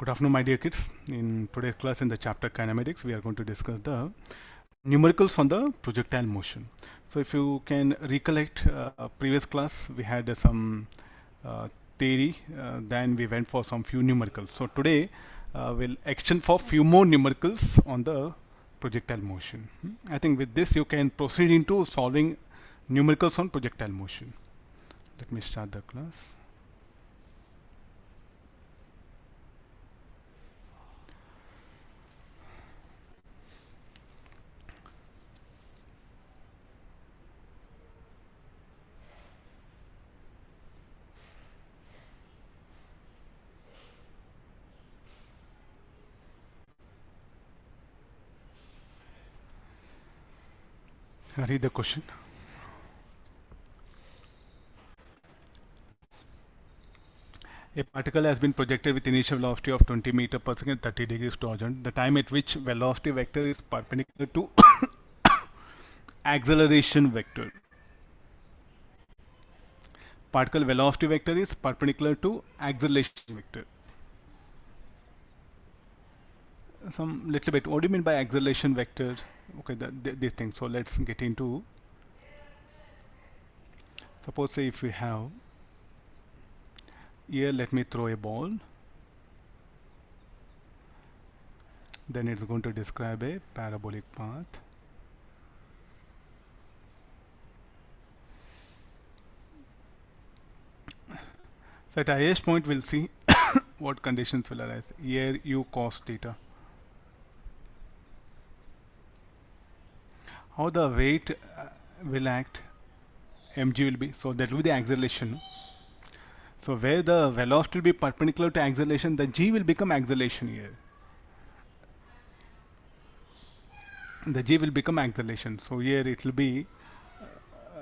Good afternoon, my dear kids. In today's class in the chapter kinematics, we are going to discuss the numericals on the projectile motion. So if you can recollect previous class, we had some theory, then we went for some few numericals. So today we'll extend for few more numericals on the projectile motion. I think with this you can proceed into solving numericals on projectile motion. Let me start the class. Read the question. A particle has been projected with initial velocity of 20 meter per second, 30 degrees to horizontal. The time at which velocity vector is perpendicular to acceleration vector. Particle velocity vector is perpendicular to acceleration vector. Some little bit. What do you mean by acceleration vector? Okay, this thing. So let's get into. Suppose say if we have here, let me throw a ball. Then it's going to describe a parabolic path. So at highest point, we'll see what conditions will arise. Here, u cos theta. How the weight will act, mg will be. So that will be the acceleration. So where the velocity will be perpendicular to acceleration, the g will become acceleration here. The g will become acceleration. So here it will be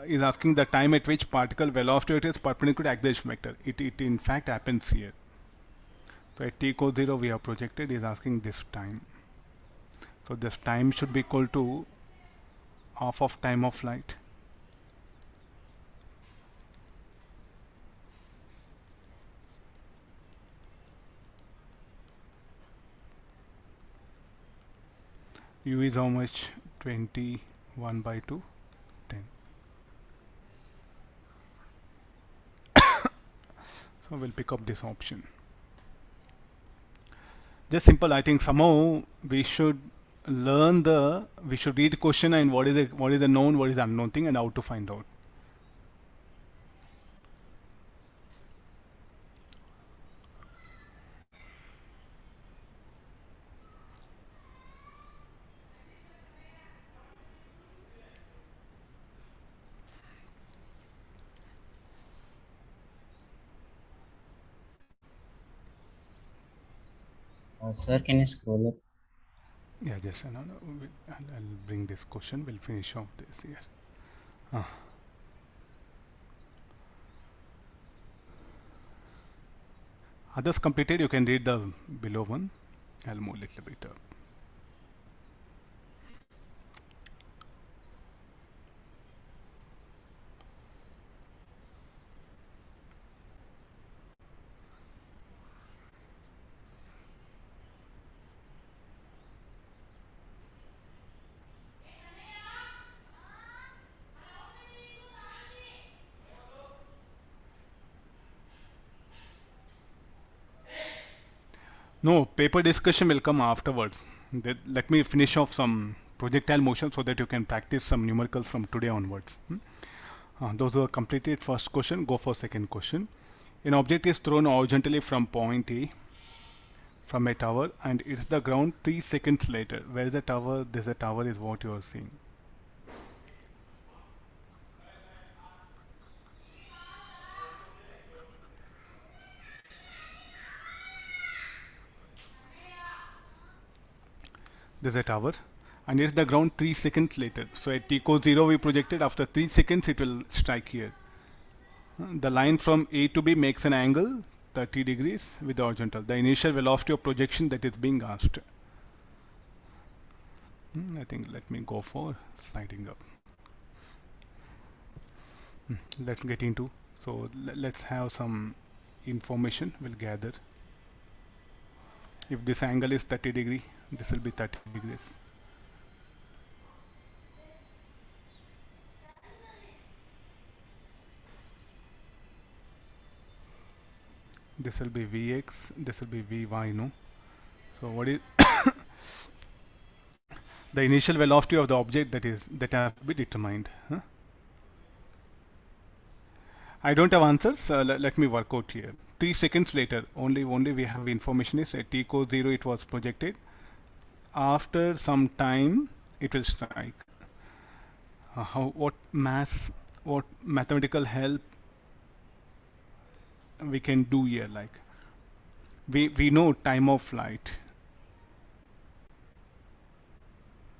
is asking the time at which particle velocity vector is perpendicular to acceleration vector. It in fact happens here. So at t equals 0 we have projected is asking this time. So this time should be equal to half of time of light. U is how much? 21 by 2, 10. So we'll pick up this option. Just simple. I think somehow we should learn we should read the question and what is the known, what is the unknown thing, and how to find out. Sir, can you scroll up? Yeah, just I'll bring this question. We'll finish off this here. Others completed. You can read the below one. I'll move a little bit up. No, paper discussion will come afterwards. Let me finish off some projectile motion so that you can practice some numericals from today onwards. Those who have completed first question, go for second question. An object is thrown horizontally from point A from a tower and it's the ground 3 seconds later. Where is the tower? This the tower is what you are seeing. This is a tower and it's the ground 3 seconds later. So at t equals 0 we projected, after 3 seconds it will strike here. The line from A to B makes an angle 30 degrees with the horizontal. The initial velocity of projection that is being asked. I think let me go for sliding up. Let's get into. So let's have some information we'll gather. If this angle is 30 degree, this will be 30 degrees. This will be Vx, this will be Vy, no? So what is the initial velocity of the object that have to be determined? Huh? I don't have answers. Let me work out here. 3 seconds later, only we have information is at t equals 0 it was projected. After some time, it will strike. What mathematical help we can do here? Like we know time of flight.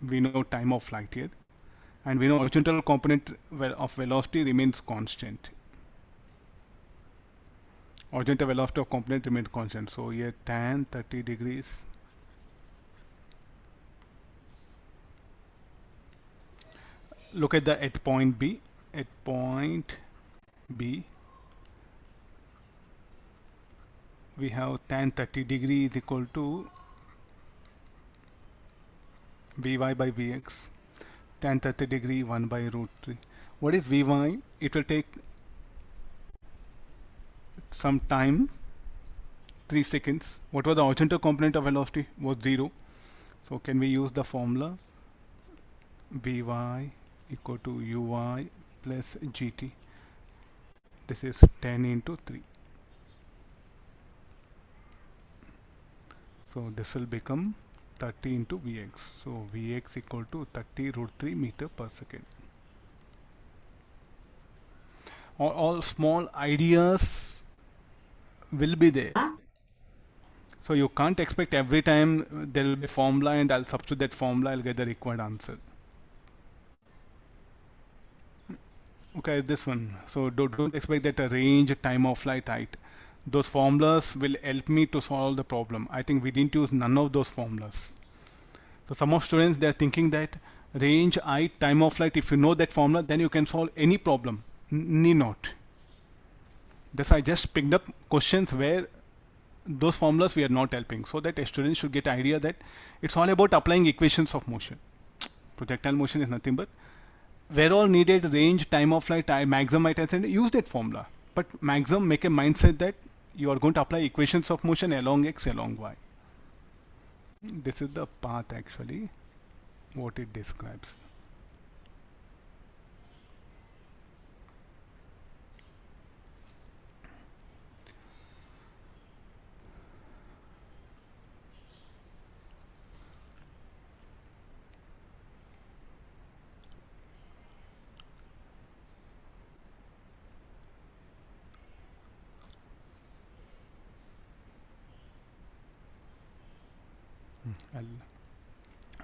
We know time of flight here, and we know horizontal component of velocity remains constant. Horizontal velocity of component remains constant. So here tan 30 degrees. Look at the at point B. At point B, we have tan 30 degree is equal to Vy by Vx. Tan 30 degree 1 by root 3. What is Vy? It will take some time, 3 seconds. What was the horizontal component of velocity? Was 0. So can we use the formula? Vy equal to uy plus gt. This is 10 into 3. So this will become 30 into Vx. So Vx equal to 30 root 3 meter per second. All small ideas will be there. So you can't expect every time there will be formula and I'll substitute that formula, I'll get the required answer. Okay, this one. So don't expect that a range, time of flight, height. Those formulas will help me to solve the problem. I think we didn't use none of those formulas. So some of students, they're thinking that range, height, time of flight, if you know that formula, then you can solve any problem. Need not. That's why I just picked up questions where those formulas we are not helping, so that a student should get idea that it's all about applying equations of motion. Projectile motion is nothing but where all needed range, time of flight, maximum height, and use that formula. But maximum, make a mindset that you are going to apply equations of motion along x, along y. This is the path actually, what it describes.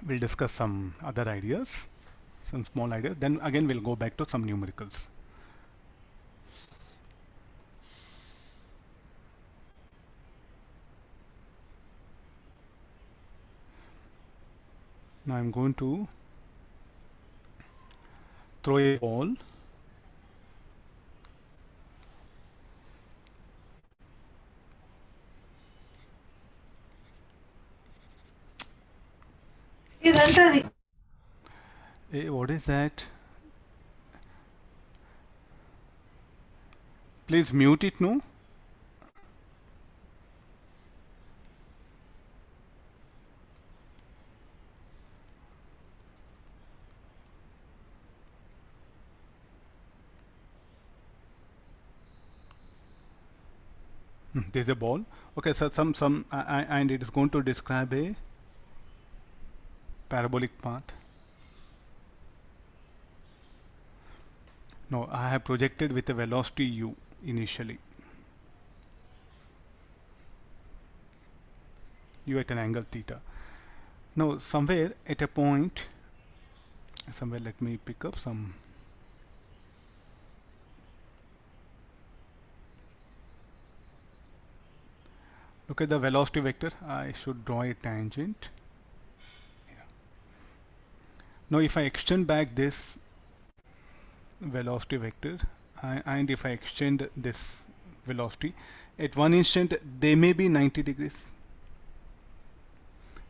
We'll discuss some other ideas, some small ideas. Then again, we'll go back to some numericals. Now I'm going to throw a ball. Hey, what is that? Please mute it, no? There's a ball. Okay, so and it is going to describe a parabolic path. No, I have projected with a velocity u initially. U at an angle theta. Now somewhere at a point, somewhere let me pick up some. Look at the velocity vector. I should draw a tangent. Yeah. Now if I extend back this velocity vector and if I extend this velocity, at one instant they may be 90 degrees.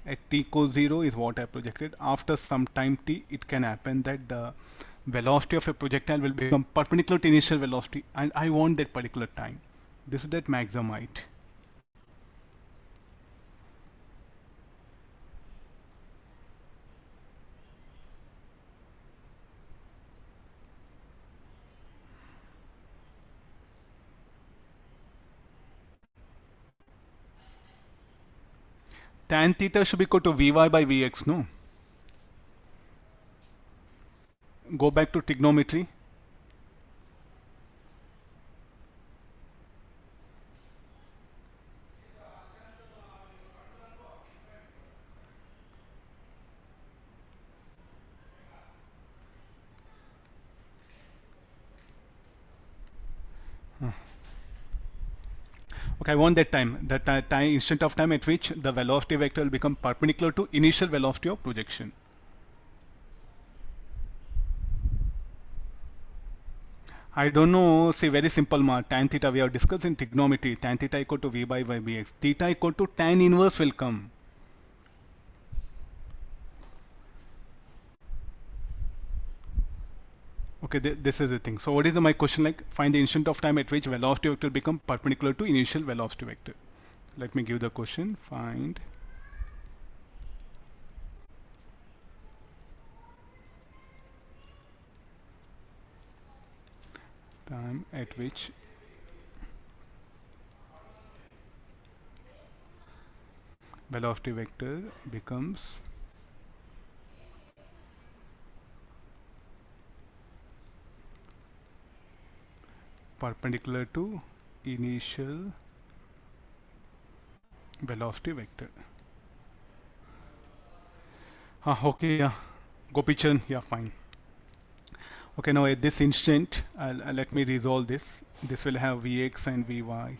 at t equals 0 is what I projected. After some time t, it can happen that the velocity of a projectile will become perpendicular to initial velocity, and I want that particular time. This is that maximum height. Tan theta should be equal to Vy by Vx, no? Go back to trigonometry. Okay, I want that time, time instant of time at which the velocity vector will become perpendicular to initial velocity of projection. I don't know, say very simple ma, tan theta we have discussed in trigonometry, tan theta equal to V by Vx, theta equal to tan inverse will come. Okay, this is the thing. So what is my question like? Find the instant of time at which velocity vector become perpendicular to initial velocity vector. Let me give the question. Find time at which velocity vector becomes perpendicular to initial velocity vector. Okay, yeah. Gopichan, yeah, fine. Okay, now at this instant, let me resolve this. This will have Vx and Vy.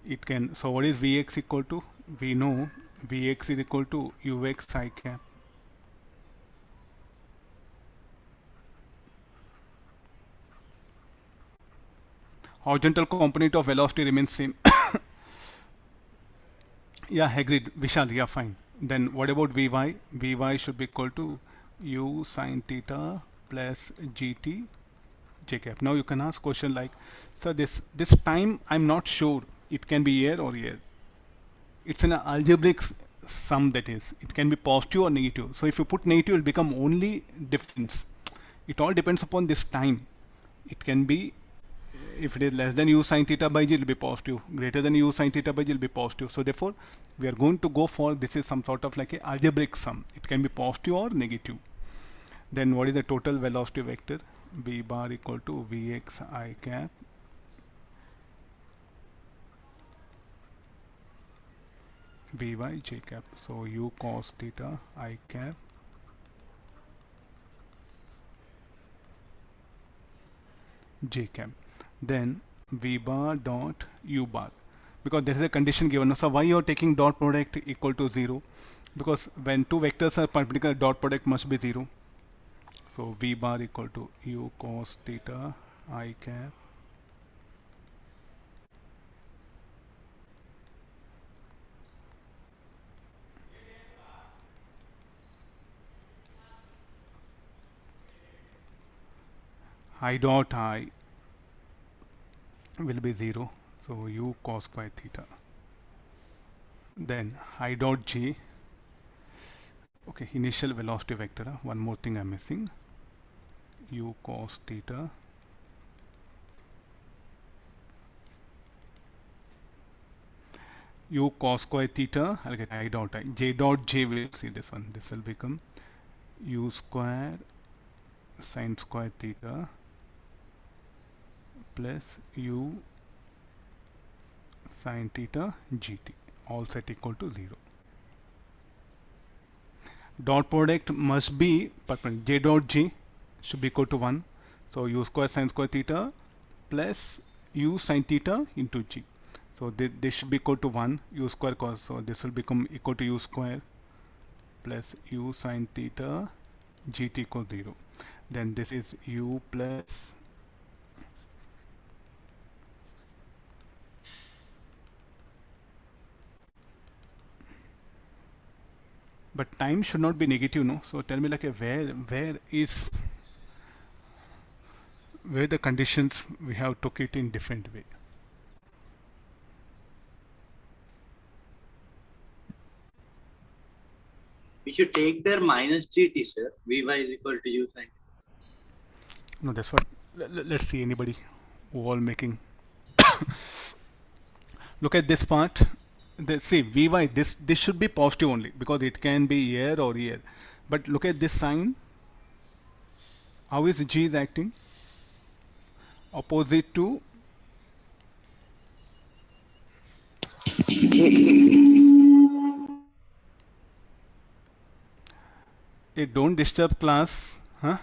It can, so what is Vx equal to? We know Vx is equal to Ux I cap. Horizontal component of velocity remains same. Yeah, agreed. Vishal, yeah, fine. Then what about Vy? Vy should be equal to u sine theta plus gt j cap. Now you can ask question like, so this time I'm not sure it can be here or here. It's an algebraic sum, that is, it can be positive or negative. So if you put negative, it will become only difference. It all depends upon this time. It can be, if it is less than u sine theta by j, it will be positive. Greater than u sine theta by j, it will be positive. So therefore, we are going to go for, this is some sort of like a algebraic sum. It can be positive or negative. Then what is the total velocity vector? V bar equal to Vx I cap Vy j cap. So u cos theta I cap j cap. Then V bar dot u bar, because there is a condition given. So why you are taking dot product equal to 0? Because when two vectors are perpendicular, dot product must be 0. So V bar equal to u cos theta I cap I dot I will be 0. So u cos square theta. Then I dot j. Okay, initial velocity vector. One more thing I'm missing. U cos theta u cos square theta. I'll get I dot I. J dot j will see this one. This will become u square sine square theta plus u sine theta gt, all set equal to 0. Dot product must be perpendicular. J dot j should be equal to 1. So u square sine square theta plus u sine theta into g. So this should be equal to 1, u square cos. So this will become equal to u square plus u sine theta gt equals 0. Then this is u plus but time should not be negative, no? So tell me like where the conditions we have took it in different way. We should take their minus gt, sir. Vy is equal to u sin. No, that's what. Let's see anybody who all making. Look at this part. See Vy, this should be positive only because it can be here or here. But look at this sign. How is G is acting? Opposite to it. Don't disturb class, huh?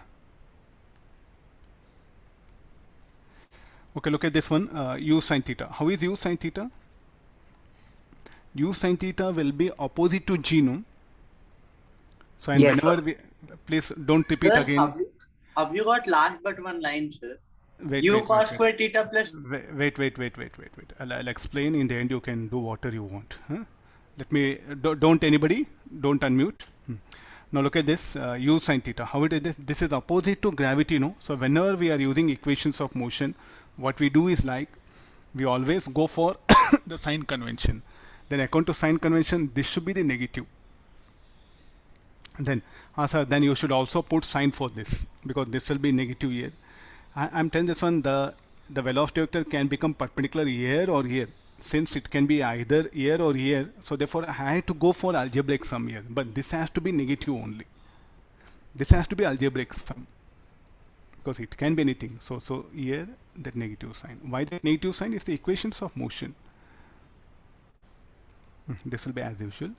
Okay, look at this one. U sin theta. How is U sin theta? U sin theta will be opposite to G, no? So and Yes. whenever we, please don't repeat Sir, again. have you got last but one line, sir? Wait, U wait, cos wait, square theta plus. wait. I'll explain. In the end, you can do whatever you want. Huh? Let me. Don't anybody. Don't unmute. Now look at this. U sin theta. How it is this? This is opposite to gravity, no? So whenever we are using equations of motion, what we do is like we always go for the sign convention. Then according to sign convention, this should be the negative. Then, sir, then you should also put sign for this because this will be negative here. I'm telling this one the velocity vector can become perpendicular here or here. Since it can be either here or here, so therefore I have to go for algebraic sum here. But this has to be negative only. This has to be algebraic sum because it can be anything. So here that negative sign. Why that negative sign? It's the equations of motion. This will be as usual.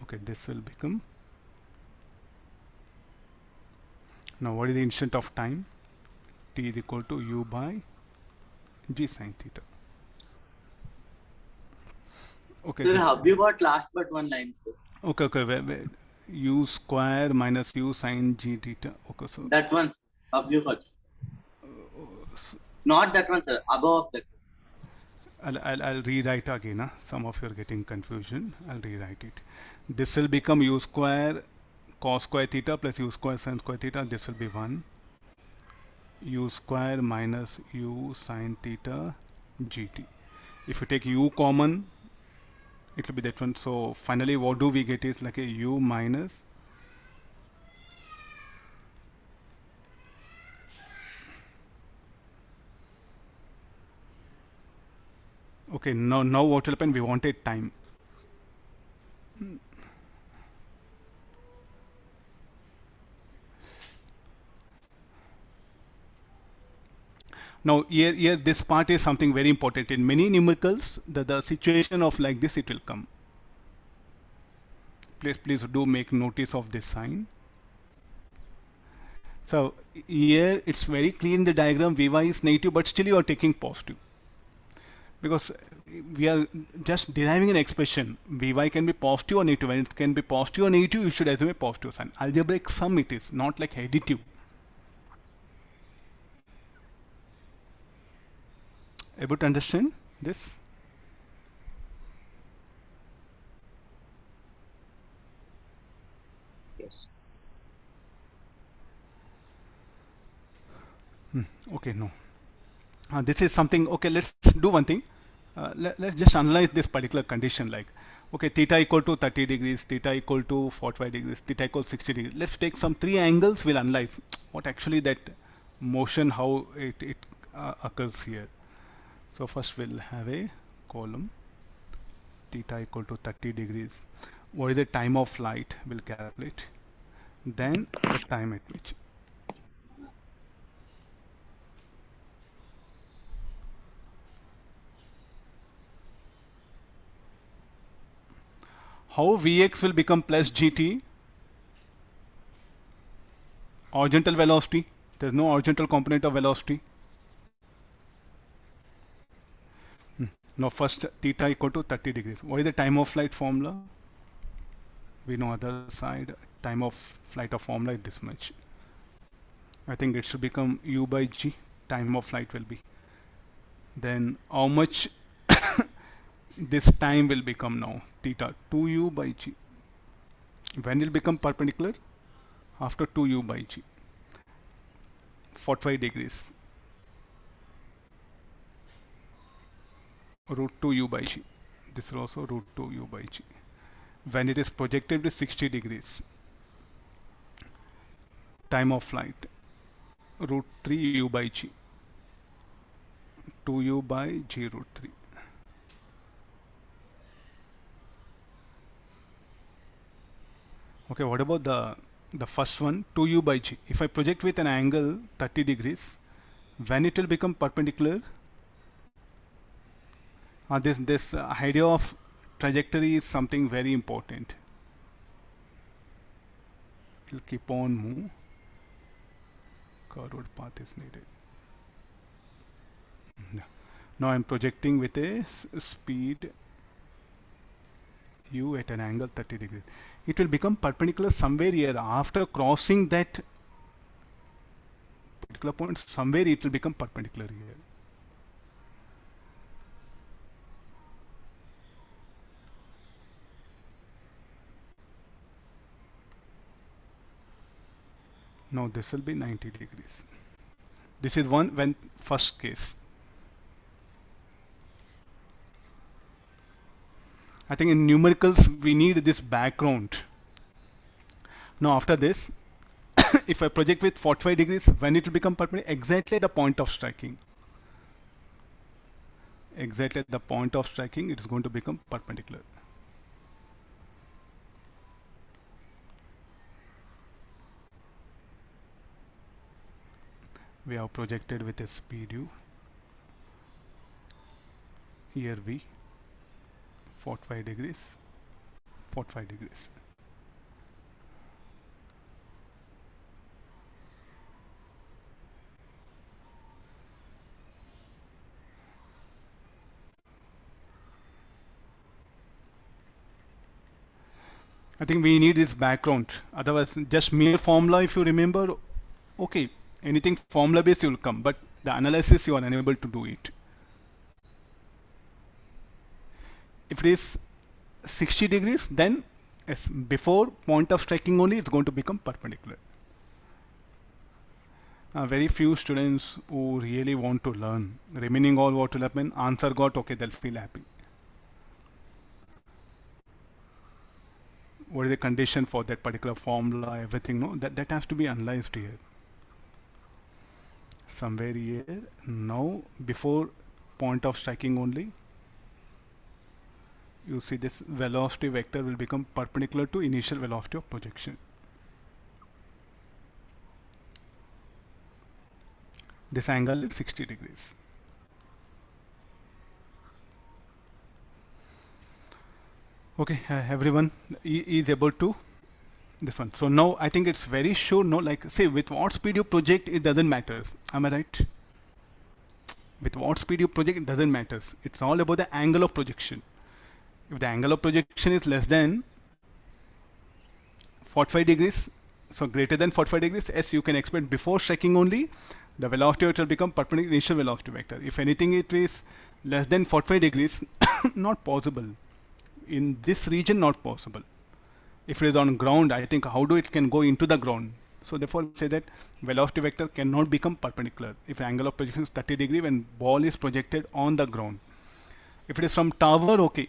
Okay, this will become. Now what is the instant of time? T is equal to u by g sin theta. Okay. Sir, have you got last but one line, sir? Okay. Wait. U square minus u sin g theta. Okay, so that one. Have you got? Not that one, sir. Above that. I'll rewrite again. Huh? Some of you are getting confusion. I'll rewrite it. This will become u square cos square theta plus u square sin square theta. This will be 1. U square minus u sin theta gt. If you take u common, it will be that one. So finally what do we get is like a u minus okay. Now what will happen? We wanted time. Now here this part is something very important. In many numericals, the situation of like this, it will come. Please do make notice of this sign. So here it's very clear in the diagram, Vy is negative, but still you are taking positive. Because we are just deriving an expression. Vy can be positive or negative. When it can be positive or negative, you should assume a positive sign. Algebraic sum it is, not like additive. Able to understand this? Yes. Okay, no. This is something, okay, let's do one thing. Let's just analyze this particular condition like, okay, theta equal to 30 degrees, theta equal to 45 degrees, theta equal to 60 degrees. Let's take some 3 angles, we'll analyze what actually that motion, how it occurs here. So first we'll have a column, theta equal to 30 degrees. What is the time of flight? We'll calculate. Then the time at which. How Vx will become plus gt? Horizontal velocity. There's no horizontal component of velocity. Now first theta equal to 30 degrees. What is the time of flight formula? We know other side. Time of flight of formula is this much. I think it should become u by g. Time of flight will be. Then how much this time will become now? Theta 2u by g. When it will become perpendicular? After 2u by g. 45 degrees. Root 2u by g. This is also root 2u by g. When it is projected with 60 degrees. Time of flight. Root 3u by g. 2u by g root 3. Okay, what about the first one, 2u by g? If I project with an angle 30 degrees, when it will become perpendicular? This idea of trajectory is something very important. It will keep on move. Curved path is needed. Yeah. Now I'm projecting with a speed u at an angle 30 degrees. It will become perpendicular somewhere here. After crossing that particular point, somewhere it will become perpendicular here. Now this will be 90 degrees. This is when first case. I think in numericals we need this background. Now after this, if I project with 45 degrees, when it will become perpendicular? Exactly at the point of striking. Exactly at the point of striking, it is going to become perpendicular. We have projected with a speed u. Here v, 45 degrees, 45 degrees. I think we need this background. Otherwise, just mere formula, if you remember, okay, anything formula based will come, but the analysis you are unable to do it. If it is 60 degrees, then yes, before point of striking only, it's going to become perpendicular. Very few students who really want to learn. Remaining all what will happen, answer got, okay, they'll feel happy. What is the condition for that particular formula, everything, no? That has to be analyzed here. Somewhere here, now before point of striking only, you see this velocity vector will become perpendicular to initial velocity of projection. This angle is 60 degrees. Okay, everyone is able to this one. So now I think it's very sure, no, like say with what speed you project, it doesn't matter. Am I right? With what speed you project, it doesn't matter. It's all about the angle of projection. If the angle of projection is less than 45 degrees, so greater than 45 degrees, yes, you can expect before striking only, the velocity vector will become perpendicular initial velocity vector. If anything it is less than 45 degrees, not possible. In this region, not possible. If it is on ground, I think how do it can go into the ground? So therefore say that velocity vector cannot become perpendicular if angle of projection is 30 degree when ball is projected on the ground. If it is from tower, okay,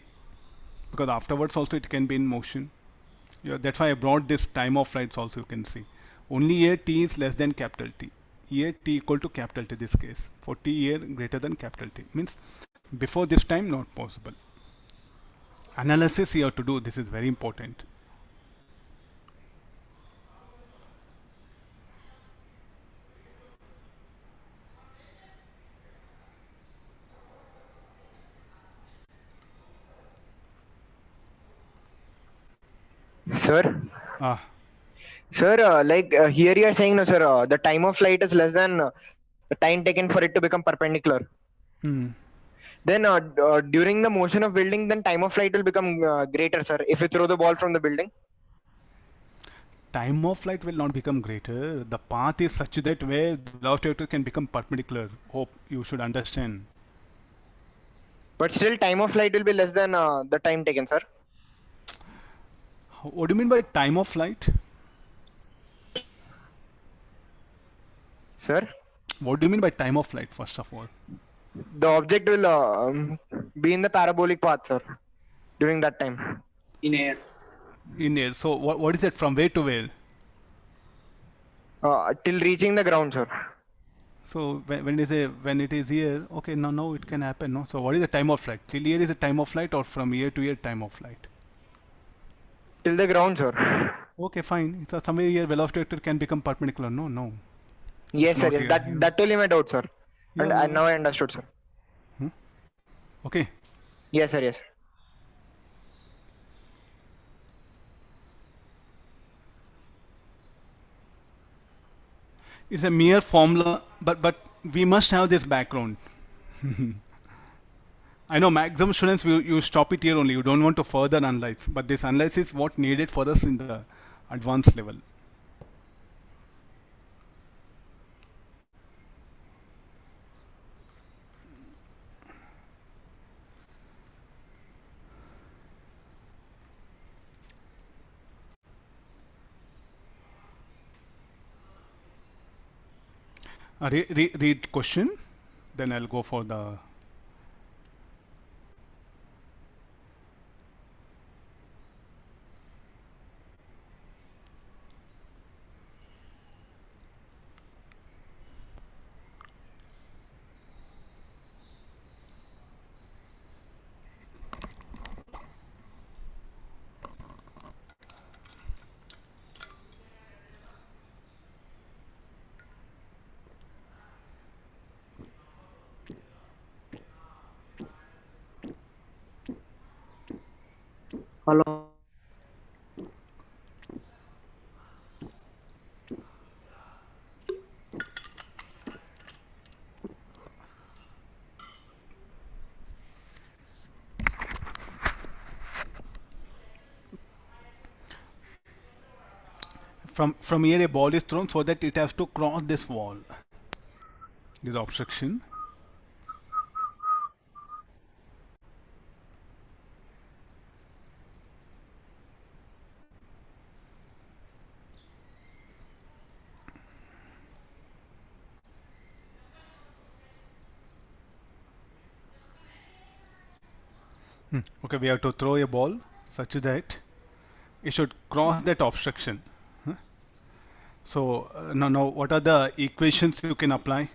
because afterwards also it can be in motion. Yeah, that's why I brought this time of flights also, you can see. Only here t is less than capital T. Here t equal to capital T this case. For t here greater than capital T. Means before this time not possible. Analysis you have to do, this is very important. Sir, Ah, here you are saying, no, sir, the time of flight is less than the time taken for it to become perpendicular. Then during the motion of building, then time of flight will become greater, sir, if you throw the ball from the building. time of flight will not become greater. The path is such that where the velocity vector can become perpendicular. Hope you should understand. But still time of flight will be less than the time taken, sir. What do you mean by time of flight? Sir, What do you mean by time of flight, first of all? the object will be in the parabolic path, sir, during that time. In air. In air. So what is it, from where to where? Till reaching the ground, sir. So when it is here, okay, now it can happen, no? So what is the time of flight? Till here is the time of flight, or from here to here time of flight? Till the ground, sir. Okay, fine. So somewhere here velocity vector can become perpendicular. No. Yes, It's sir. not Yes, here. that only my doubt, sir. And Yeah. now I understood, sir. Okay. Yes, sir. Yes. It's a mere formula, but we must have this background. I know maximum students, you stop it here only. You don't want to further analyze, but this analysis is what needed for us in the advanced level. Read question, then I'll go for the. Hello. From here a ball is thrown so that it has to cross this wall, this obstruction. Okay, we have to throw a ball such that it should cross that obstruction. So now what are the equations you can apply?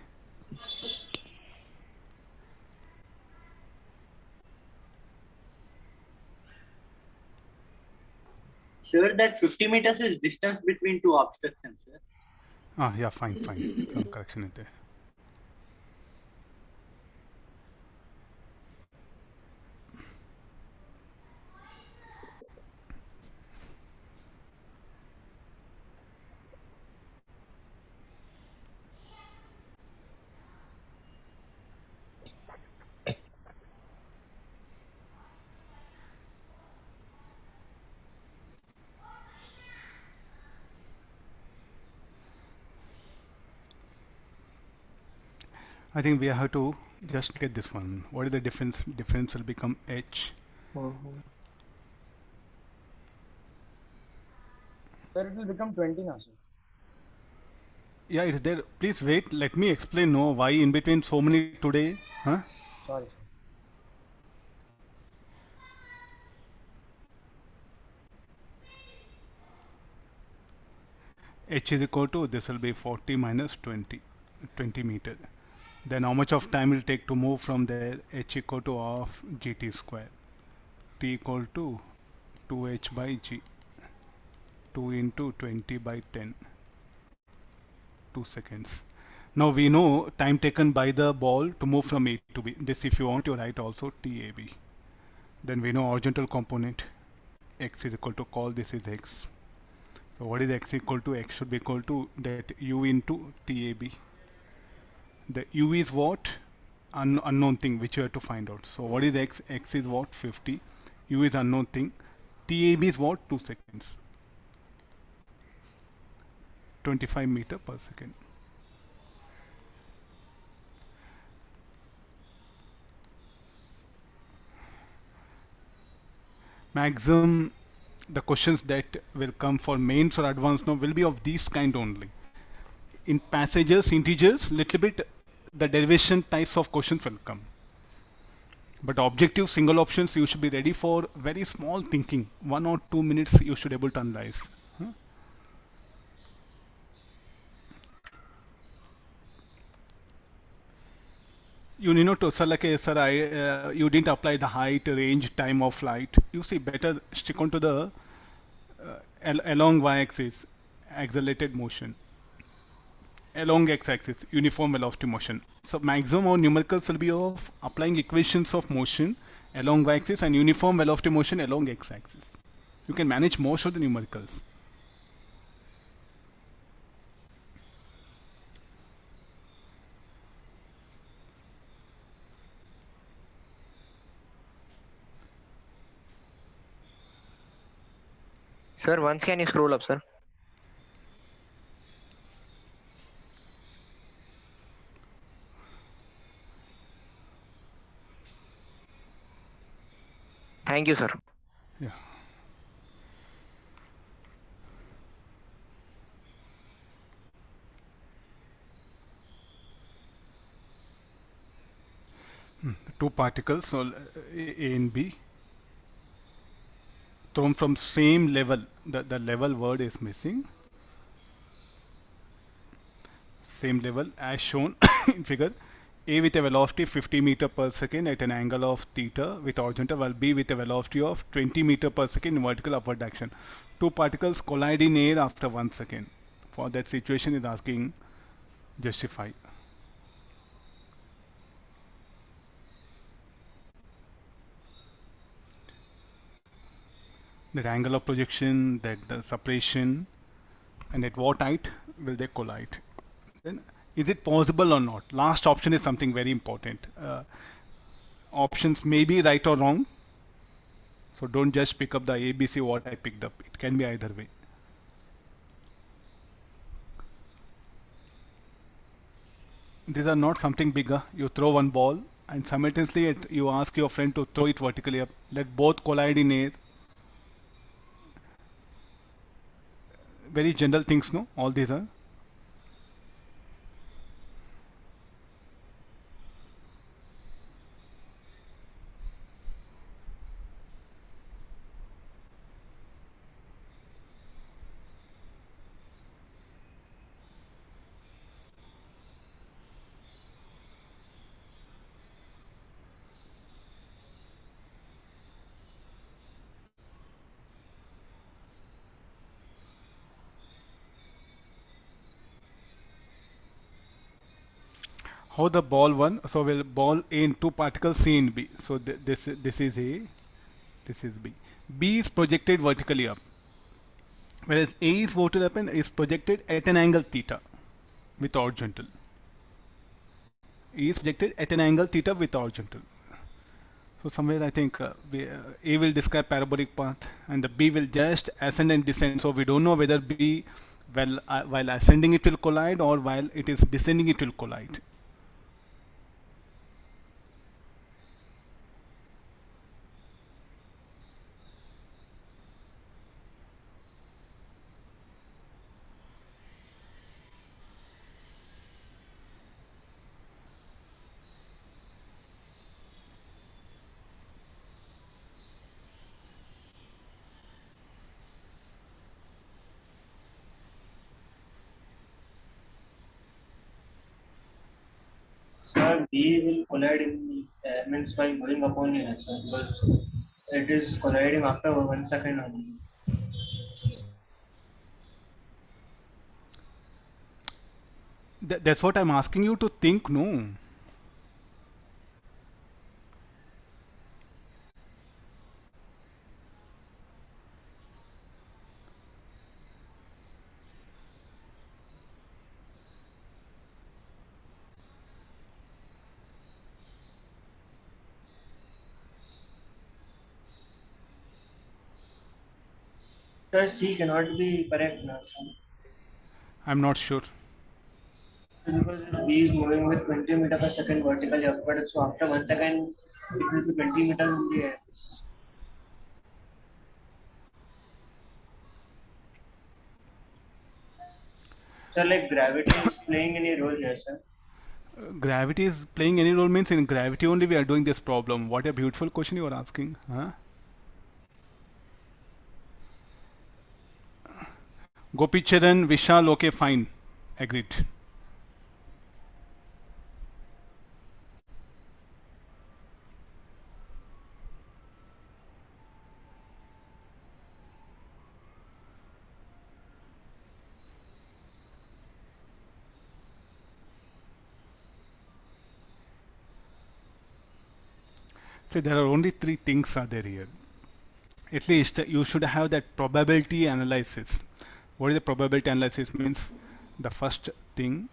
Sir, that 50 meters is distance between two obstructions, sir. Yeah, fine. Some correction is there. I think we have to just get this one. What is the difference? Difference will become h. Sir, it will become 20 now, sir. Yeah, it's there. Please wait. Let me explain. No, why in between so many today? Huh? Sorry, sir. H is equal to, this will be 40 minus 20 meter. Then how much of time will take to move from there? H equal to half gt square. T equal to 2h by g. 2 into 20 by 10. 2 seconds. Now we know time taken by the ball to move from A to B. This, if you want to write also TAB. Then we know horizontal component x is equal to, call this is x. So what is x equal to? X should be equal to that u into TAB. The u is what? Unknown thing which you have to find out. So what is x? X is what? 50. U is unknown thing. TAB is what? 2 seconds. 25 meter per second. Maximum the questions that will come for mains or advanced now will be of this kind only. In passages, integers, little bit the derivation types of questions will come. But objective single options, you should be ready for very small thinking. 1 or 2 minutes you should able to analyze. You need not to, sir, like, sir, you didn't apply the height, range, time of flight. You see, better stick on to the along y-axis, accelerated motion. Along x-axis, uniform velocity motion. So maximum of numericals will be of applying equations of motion along y-axis and uniform velocity motion along x-axis. You can manage most of the numericals. Sir, once can you scroll up, sir? Thank you, sir. Yeah. Two particles, so A and B, thrown from same level. The level word is missing. Same level as shown in figure. A with a velocity 50 meter per second at an angle of theta with horizontal, while B with a velocity of 20 meter per second in vertical upward direction. Two particles collide in air after 1 second. For that situation is asking justify. That angle of projection, that the separation, and at what height will they collide. Then is it possible or not? Last option is something very important. Options may be right or wrong. So don't just pick up the ABC what I picked up. It can be either way. These are not something bigger. You throw one ball and simultaneously you ask your friend to throw it vertically up. Let both collide in air. Very general things, no? All these are. How the ball one? So will ball A in two particles C in B. So this is A, this is B. B is projected vertically up, whereas A is vertically up and is projected at an angle theta with horizontal. A is projected at an angle theta with horizontal. So somewhere I think A will describe parabolic path and the B will just ascend and descend. So we don't know whether B while ascending it will collide or while it is descending it will collide. Sir, B will collide in means while going upon the answer because it is colliding after 1 second only. That's what I'm asking you to think, no? Sir, C cannot be correct now. I'm not sure. Because if B is moving with 20 meter per second vertically upward, so after 1 second it will be 20 meters in the air. So like gravity is playing any role here, sir? Gravity is playing any role means in gravity only we are doing this problem. What a beautiful question you are asking. Huh? Gopicharan, Vishal, okay, fine. Agreed. So there are only three things are there here. At least you should have that probability analysis. What is the probability analysis means? The first thing,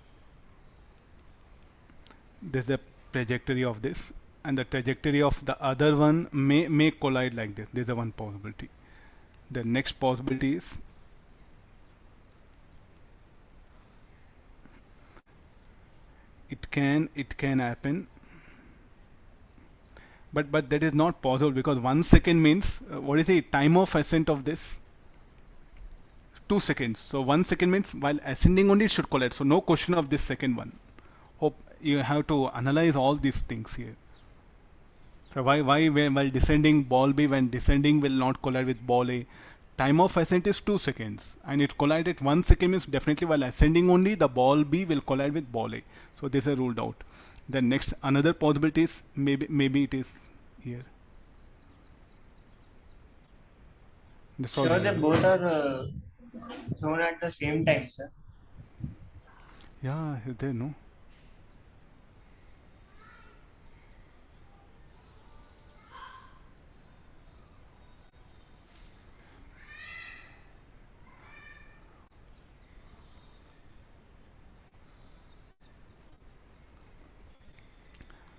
this is the trajectory of this, and the trajectory of the other one may collide like this. This is the one possibility. The next possibility is it can happen, but that is not possible because 1 second means what is the time of ascent of this? 2 seconds. So 1 second means while ascending only it should collide. So no question of this second one. Hope you have to analyze all these things here. So why while descending ball B, when descending will not collide with ball A? Time of ascent is 2 seconds and it collided 1 second means definitely while ascending only the ball B will collide with ball A. So this is ruled out. Then next another possibility is maybe it is here. That's all Sure, here. they both are thrown at the same time, sir. Yeah, is there no?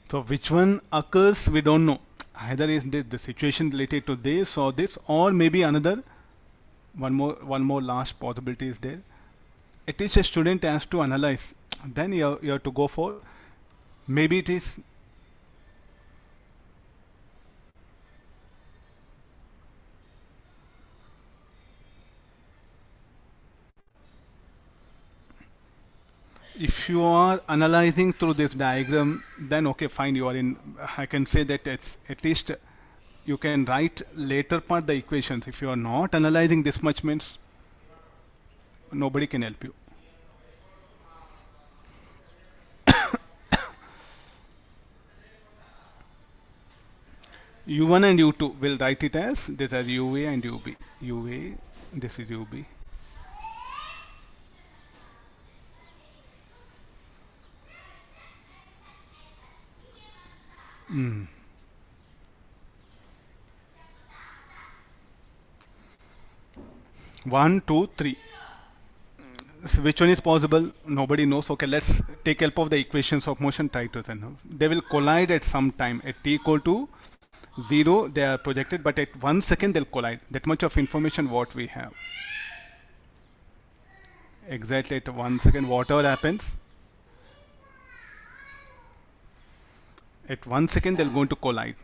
So which one occurs we don't know. Either is the situation related to this or this, or maybe another one more last possibility is there. At least a student has to analyze. Then you have to go for maybe it is if you are analyzing through this diagram, then okay, fine, you are in. I can say that it's at least you can write later part the equations. If you are not analyzing this much means nobody can help you. U1 and U2 will write it as this as UA and UB. UA, this is UB. Mm. 1, 2, 3. So which one is possible? Nobody knows. Okay, let's take help of the equations of motion. Try to then. They will collide at some time at t equal to 0. They are projected, but at 1 second they'll collide. That much of information what we have. Exactly at 1 second, whatever happens, at 1 second they're going to collide.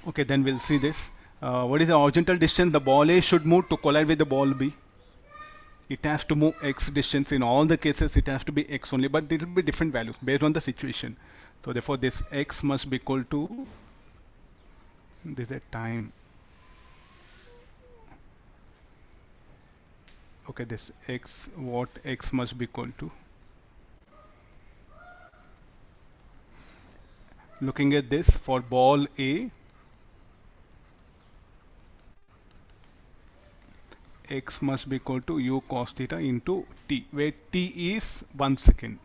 Okay, then we'll see this. What is the horizontal distance the ball A should move to collide with the ball B? It has to move x distance. In all the cases it has to be x only, but it will be different values based on the situation. So therefore this x must be equal to this is a time. Okay, this x, what x must be equal to? Looking at this for ball A, x must be equal to u cos theta into t, where t is 1 second.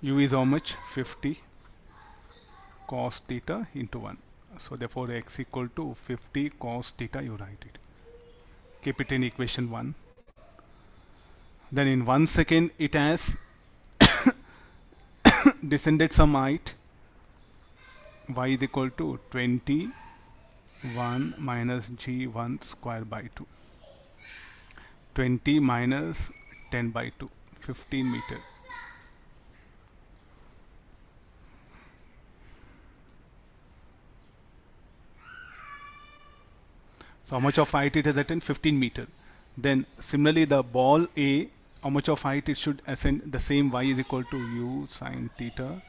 U is how much? 50 cos theta into 1. So therefore x equal to 50 cos theta, you write it. Keep it in equation 1. Then in 1 second it has descended some height. Y is equal to 21 minus g1 square by 2. 20 minus 10 by 2. 15 meters. So how much of height it has attained? 15 meter. Then similarly the ball A, how much of height it should ascend? The same y is equal to u sine theta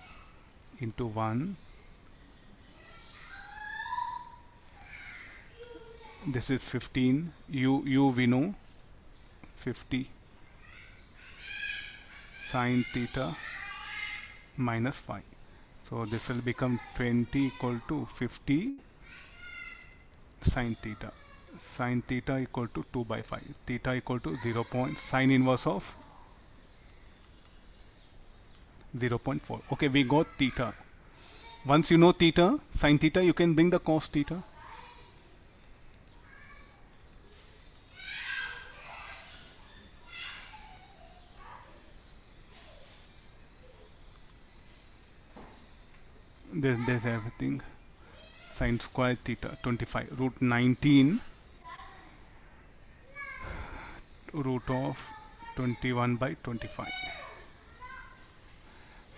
into 1. This is 15. U we know 50 sine theta minus 5. So this will become 20 equal to 50 sine theta. Sine theta equal to 2 by 5. Theta equal to 0. Sine inverse of 0.4. Okay, we got theta. Once you know theta, sine theta, you can bring the cos theta. There's everything. Sine square theta 25 root 19 root of 21 by 25.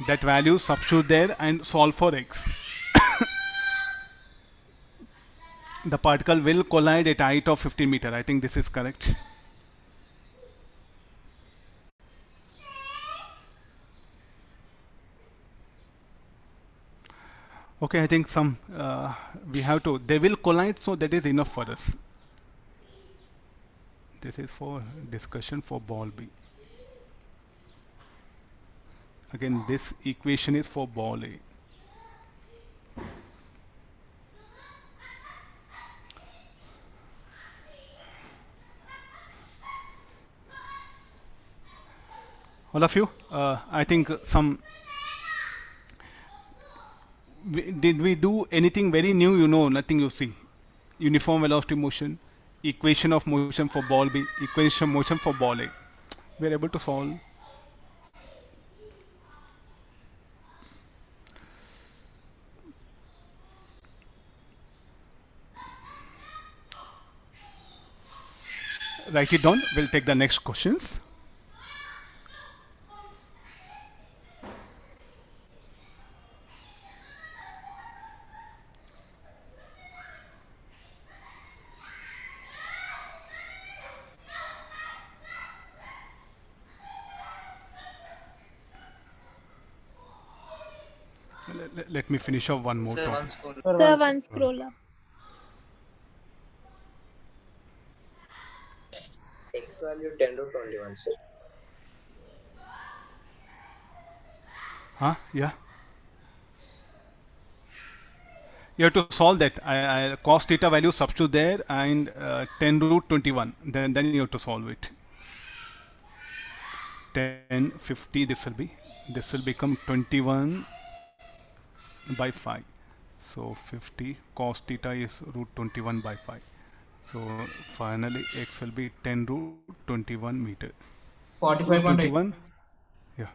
That value substitute there and solve for x. The particle will collide at height of 15 meter. I think this is correct. Okay, I think some we have to, they will collide, so that is enough for us. This is for discussion for ball B. Again, this equation is for ball A. All of you, I think some, did we do anything very new? You know, nothing you see. Uniform velocity motion, equation of motion for ball B, equation of motion for ball A. We are able to solve. Write it down. We'll take the next questions. Let me finish off one more topic. Sir, one scroll up. X value 10 root 21, sir. Huh? Yeah. You have to solve that. I cos theta value substitute there and 10 root 21. Then you have to solve it. 10, 50. This will become 21 by 5. So 50 cos theta is root 21 by 5. So finally x will be 10 root 21 meter. 45.8. Yeah.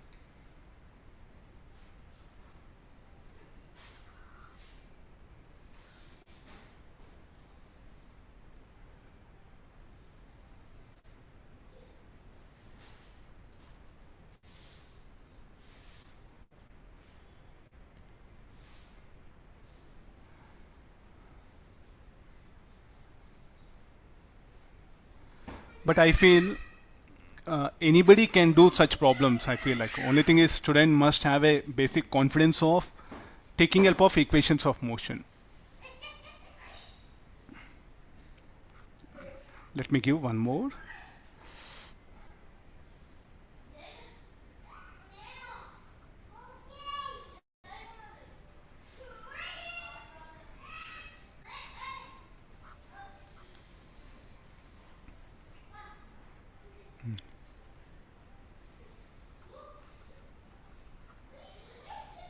But I feel anybody can do such problems. I feel like only thing is student must have a basic confidence of taking help of equations of motion. Let me give one more.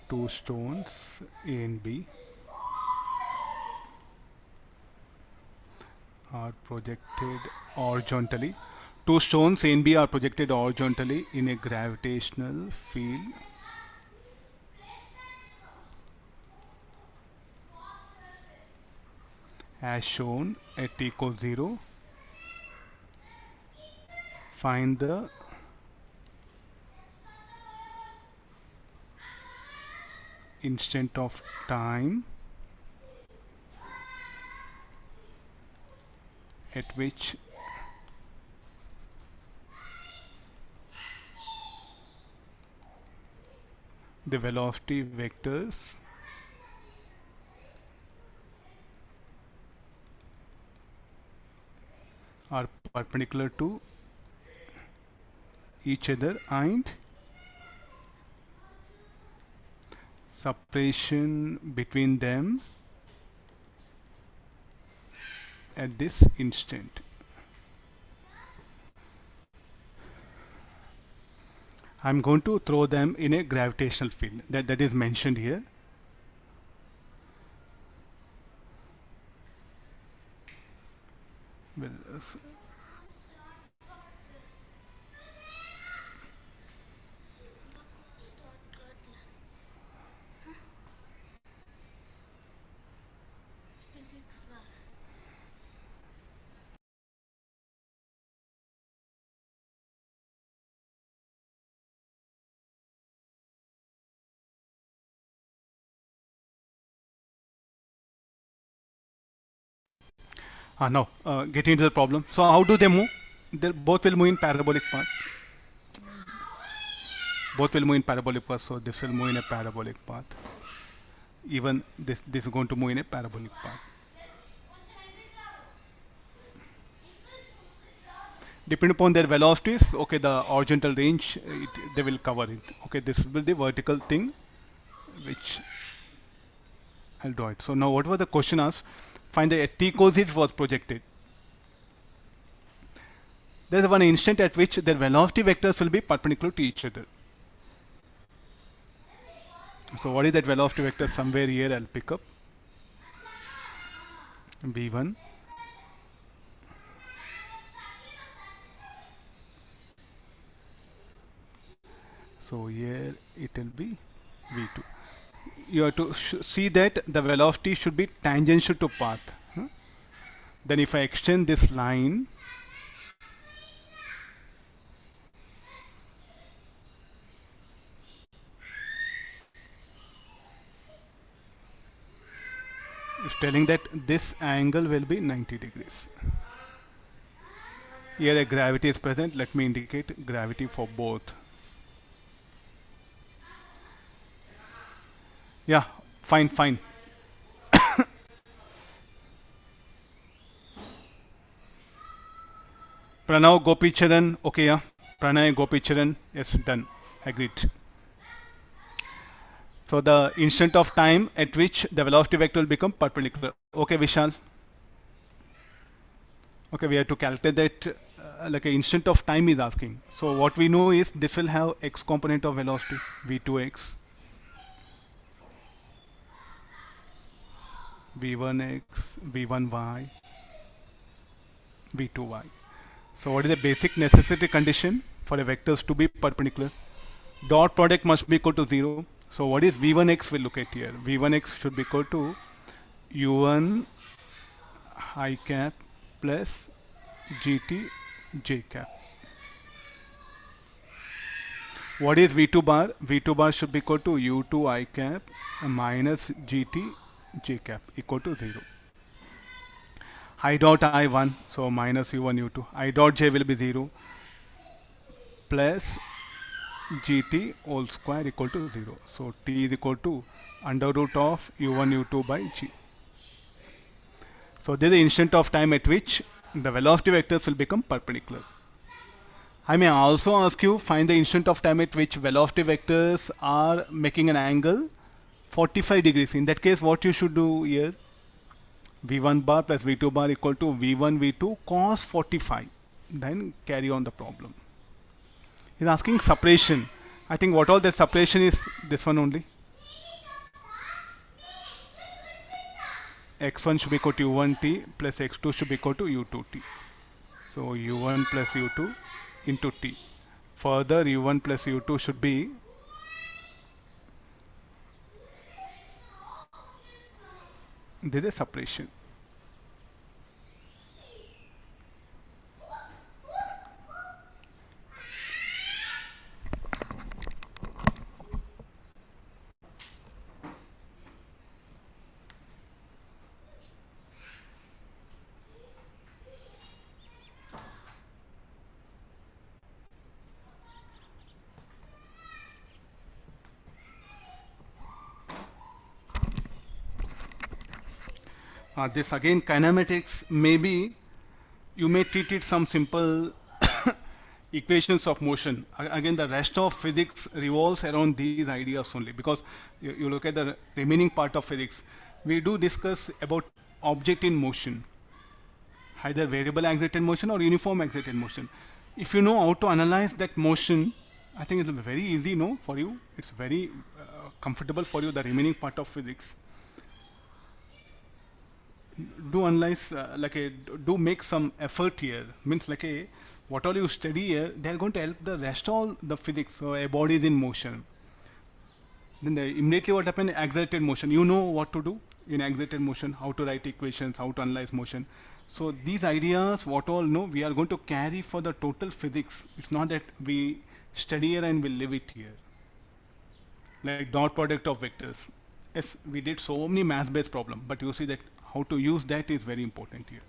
Two stones A and B are projected horizontally. Two stones A and B are projected horizontally in a gravitational field as shown at t equals 0. Find the instant of time at which the velocity vectors are perpendicular to each other and separation between them at this instant. I'm going to throw them in a gravitational field that is mentioned here. Well, now getting into the problem. So how do they move? They both will move in parabolic path. Both will move in parabolic path. So this will move in a parabolic path. Even this is going to move in a parabolic path. Depending upon their velocities, okay, the horizontal range they will cover it. Okay, this will be the vertical thing, which I'll draw it. So now, what was the question asked? Find the t equals it was projected. There is one instant at which their velocity vectors will be perpendicular to each other. So what is that velocity vector? Somewhere here I'll pick up v1. So here it will be v2. You have to see that the velocity should be tangential to path. Then if I extend this line, it's telling that this angle will be 90 degrees. Here a gravity is present. Let me indicate gravity for both. Yeah, fine. Pranav Gopicharan, okay, yeah. Pranay Gopicharan, yes, done. Agreed. So the instant of time at which the velocity vector will become perpendicular. Okay, Vishal. Okay, we have to calculate that like an instant of time is asking. So what we know is this will have x component of velocity, v2x, v1x, v1y, v2y. So what is the basic necessity condition for the vectors to be perpendicular? Dot product must be equal to 0. So what is v1x? We'll look at here. v1x should be equal to u1 I cap plus gt j cap. What is v2 bar? v2 bar should be equal to u2 I cap minus gt j cap equal to 0. I dot I1, so minus u1 u2. I dot j will be 0 plus gt whole square equal to 0. So t is equal to under root of u1 u2 by g. So this is the instant of time at which the velocity vectors will become perpendicular. I may also ask you find the instant of time at which velocity vectors are making an angle 45 degrees. In that case, what you should do here? v1 bar plus v2 bar equal to v1 v2 cos 45. Then carry on the problem. He's asking separation. I think what all the separation is this one only. x1 should be equal to u1t plus x2 should be equal to u2t. So u1 plus u2 into t. Further u1 plus u2 should be this is separation. This again kinematics, maybe you may treat it some simple equations of motion. Again, the rest of physics revolves around these ideas only, because you look at the remaining part of physics, we do discuss about object in motion, either variable excited motion or uniform excited motion. If you know how to analyze that motion, I think it's very easy, no, for you. It's very comfortable for you, the remaining part of physics. Do analyze, do make some effort here. Means like a, what all you study here, they are going to help the rest all the physics. So a body is in motion. Then immediately what happens? Excited motion. You know what to do in excited motion, how to write equations, how to analyze motion. So these ideas, what all know, we are going to carry for the total physics. It's not that we study here and we leave it here. Like dot product of vectors. Yes, we did so many math-based problems, but you see that how to use that is very important here.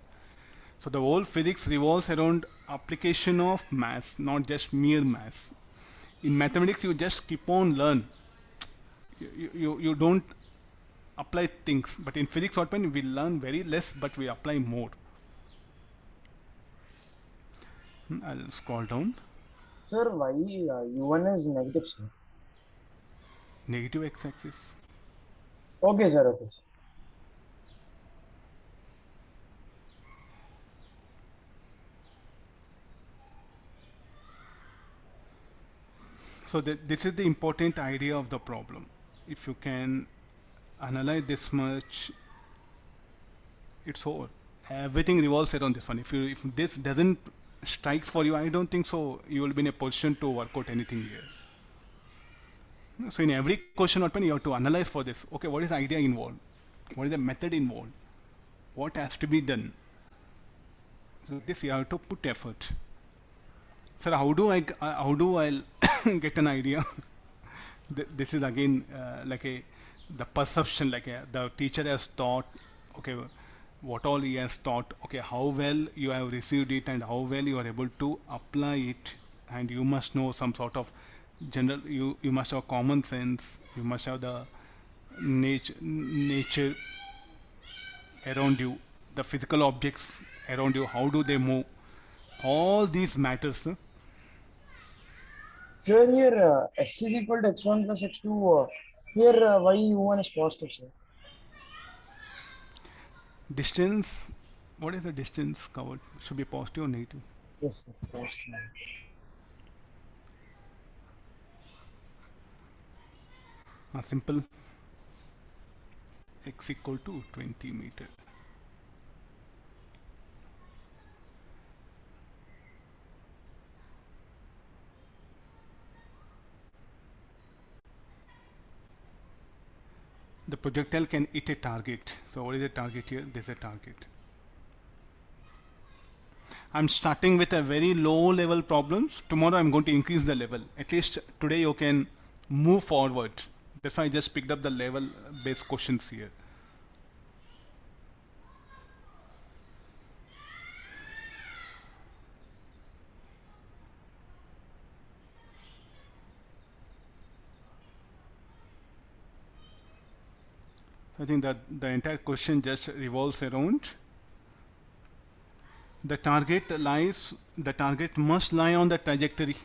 So the whole physics revolves around application of mass, not just mere mass. In mathematics, you just keep on learn. You don't apply things, but in physics, what happens? We learn very less, but we apply more. I'll scroll down. Sir, why U1 is negative, sir? Negative x-axis. Okay, sir. Okay, sir. So this is the important idea of the problem. If you can analyze this much, it's over. Everything revolves around this one. If this doesn't strikes for you, I don't think so you will be in a position to work out anything here. So in every question open, you have to analyze for this. Okay, what is the idea involved? What is the method involved? What has to be done? So this you have to put effort. Sir, how do I get an idea? This is again the perception, the teacher has taught, okay, what all he has taught, okay, how well you have received it and how well you are able to apply it, and you must know some sort of general, you must have common sense, you must have the nature around you, the physical objects around you, how do they move, all these matters. Sir, here S is equal to x1 plus x2. Here why U1 is positive, sir? Distance, what is the distance covered? Should be positive or negative? Yes, sir. Positive. A simple x equal to 20 meter. The projectile can hit a target. So what is the target here? This is a target. I'm starting with a very low level problems. Tomorrow I'm going to increase the level. At least today you can move forward. That's why I just picked up the level based questions here. I think that the entire question just revolves around the target must lie on the trajectory.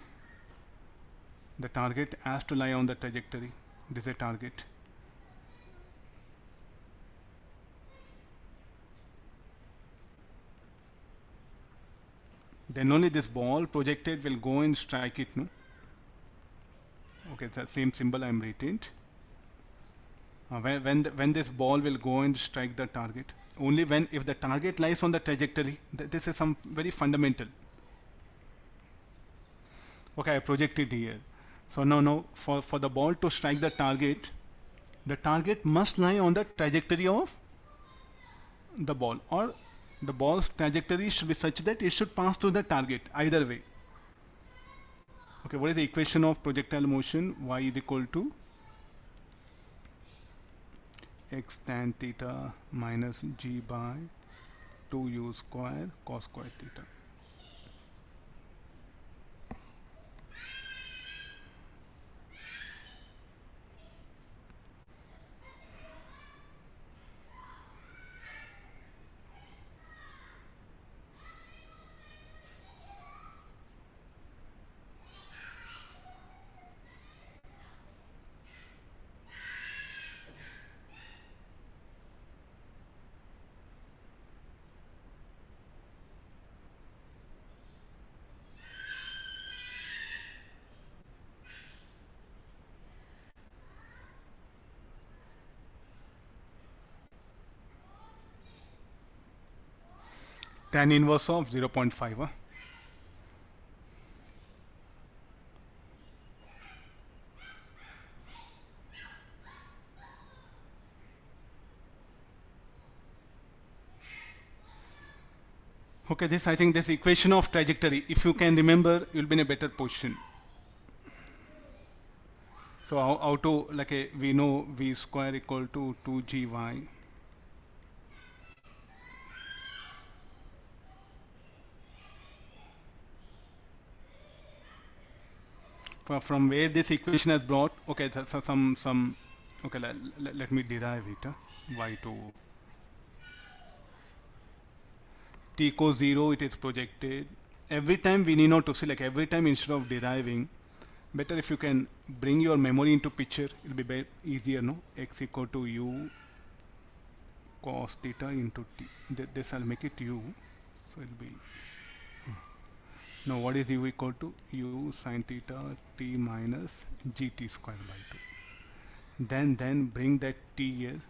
The target has to lie on the trajectory. This is a target. Then only this ball projected will go and strike it, no? Okay, it's the same symbol I am writing. When this ball will go and strike the target, only when, if the target lies on the trajectory, this is some very fundamental. Okay, I project it here. So now for the ball to strike the target must lie on the trajectory of the ball, or the ball's trajectory should be such that it should pass through the target, either way. Okay, what is the equation of projectile motion? Y is equal to x tan theta minus g by 2u square cos square theta. tan inverse of 0.5. Huh? Okay, this I think this equation of trajectory, if you can remember, you'll be in a better position. So how to, like we know v square equal to 2gy. From where this equation has brought, okay, so some okay, let me derive it. Y2 t equals 0, it is projected. Every time we need not to see, like every time instead of deriving, better if you can bring your memory into picture, it'll be easier, no? X equal to u cos theta into t. This I'll make it u, so it'll be. Now what is u equal to? U sin theta t minus gt square by 2. Then bring that t here.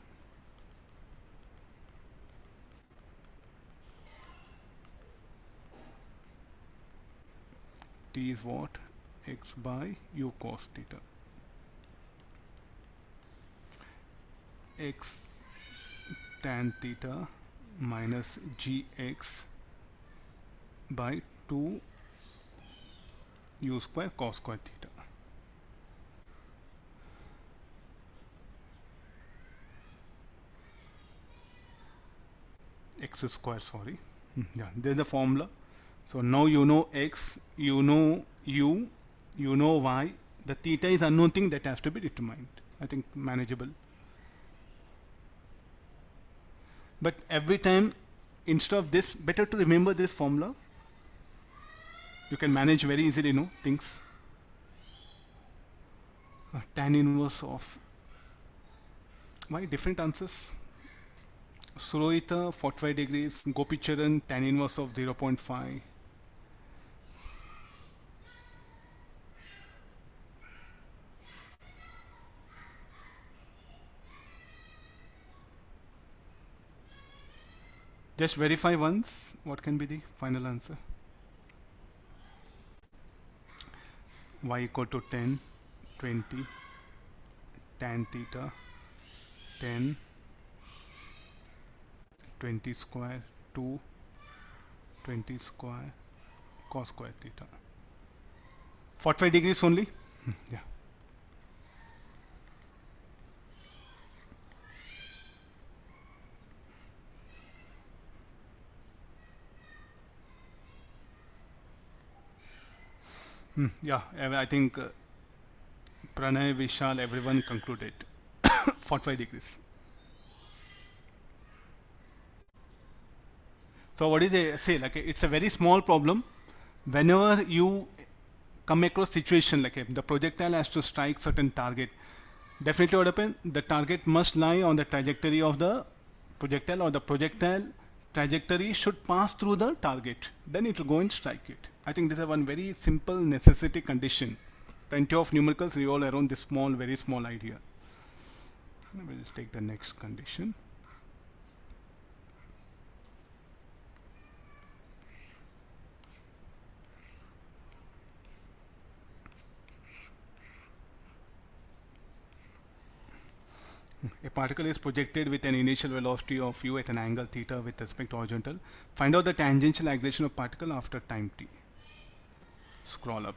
T is what? X by u cos theta. X tan theta minus gx by 2 u square cos square theta. X square, sorry. Yeah, there's the formula. So now you know x, you know u, you know y. The theta is unknown thing that has to be determined. I think manageable. But every time, instead of this, better to remember this formula. You can manage very easily, no things. Tan inverse of. Why different answers? Surohita 45 degrees, Gopicharan tan inverse of 0.5. Just verify once what can be the final answer. Y equal to 10, 20, tan theta, 10, 20 square, 2, 20 square, cos square theta. 45 degrees only? Yeah. Yeah, I think Pranay, Vishal, everyone concluded 45 degrees. So what is they say? Like it's a very small problem. Whenever you come across situation like the projectile has to strike certain target, definitely what happens? The target must lie on the trajectory of the projectile, or the projectile trajectory should pass through the target. Then it will go and strike it. I think this is one very simple necessity condition. Plenty of numericals revolve around this small, very small idea. We'll just take the next condition. A particle is projected with an initial velocity of u at an angle theta with respect to horizontal. Find out the tangential acceleration of particle after time t. Scroll up.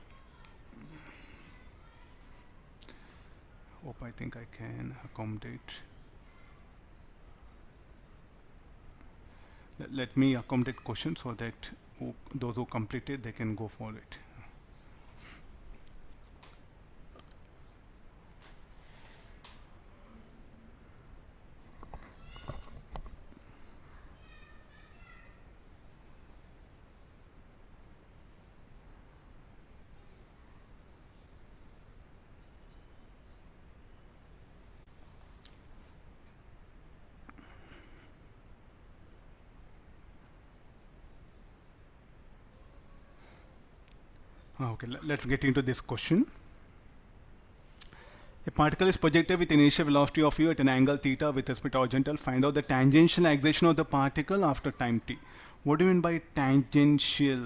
Hope I think I can accommodate. Let me accommodate questions so that those who complete it, they can go for it. Okay, let's get into this question. A particle is projected with initial velocity of u at an angle theta with respect to horizontal. Find out the tangential acceleration of the particle after time t. What do you mean by tangential?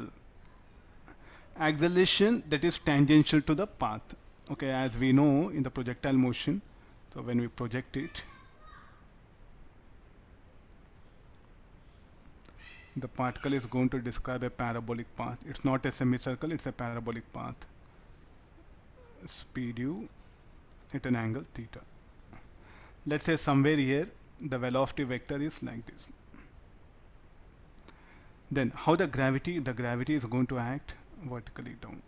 Acceleration that is tangential to the path. Okay, as we know in the projectile motion, so when we project it, the particle is going to describe a parabolic path. It's not a semicircle, it's a parabolic path. Speed u at an angle theta. Let's say somewhere here the velocity vector is like this. Then how the gravity is going to act vertically down.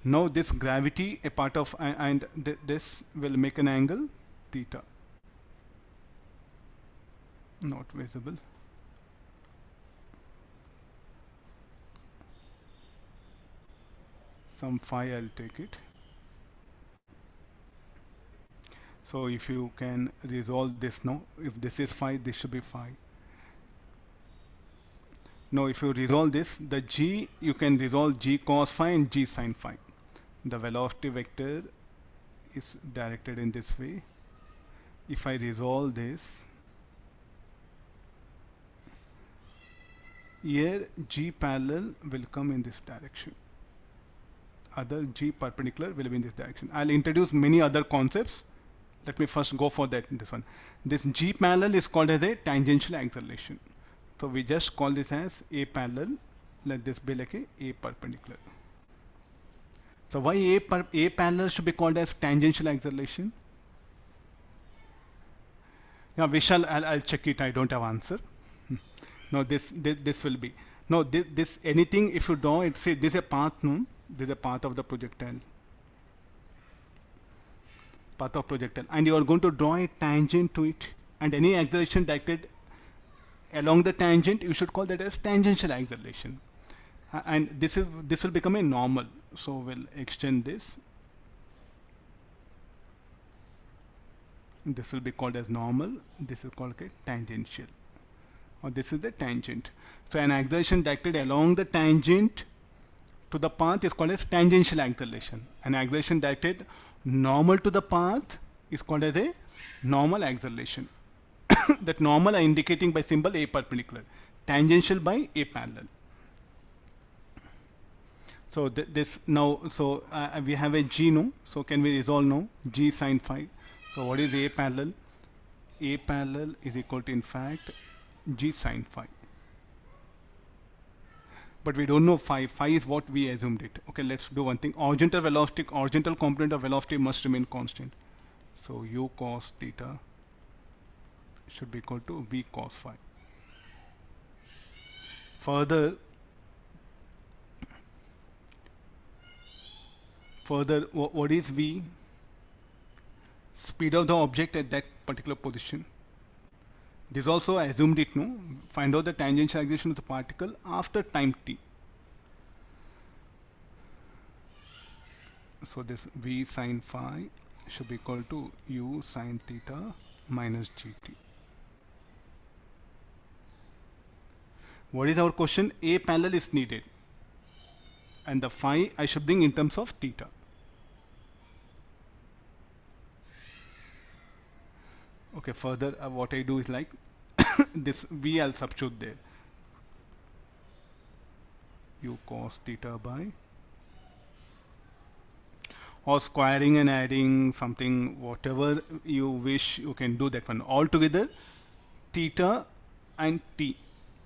Now this gravity, a part of, and this will make an angle theta. Not visible. Some phi, I'll take it. So if you can resolve this now, if this is phi, this should be phi. Now if you resolve this, the g, you can resolve g cos phi and g sin phi. The velocity vector is directed in this way. If I resolve this, here g parallel will come in this direction. Other g perpendicular will be in this direction. I'll introduce many other concepts. Let me first go for that in this one. This g parallel is called as a tangential acceleration. So we just call this as a parallel. Let this be like a perpendicular. So why a parallel should be called as tangential acceleration? Yeah, Vishal, I'll check it. I don't have answer. No, this will be. No, this anything if you draw it, say this is a path, no? This is a path of the projectile. Path of projectile. And you are going to draw a tangent to it. And any acceleration directed along the tangent, you should call that as tangential acceleration. And this will become a normal. So we'll extend this. This will be called as normal. This is called a tangential. Or this is the tangent. So an acceleration directed along the tangent to the path is called as tangential acceleration. An acceleration directed normal to the path is called as a normal acceleration. That normal are indicating by symbol a perpendicular, tangential by a parallel. So this now, so we have a g no. So can we resolve now? G sin phi. So what is a parallel? A parallel is equal to in fact g sin phi. But we don't know phi. Phi is what we assumed it. Okay, let's do one thing. Horizontal velocity, horizontal component of velocity must remain constant. So u cos theta should be equal to v cos phi. Further, what is v? Speed of the object at that particular position. This also assumed it, no? Find out the tangential acceleration of the particle after time t. So this v sin phi should be equal to u sin theta minus gt. What is our question? A parallel is needed. And the phi I should bring in terms of theta. Okay, further what I do is like this v I'll substitute there. U cos theta by, or squaring and adding something, whatever you wish, you can do that one. Altogether, theta and t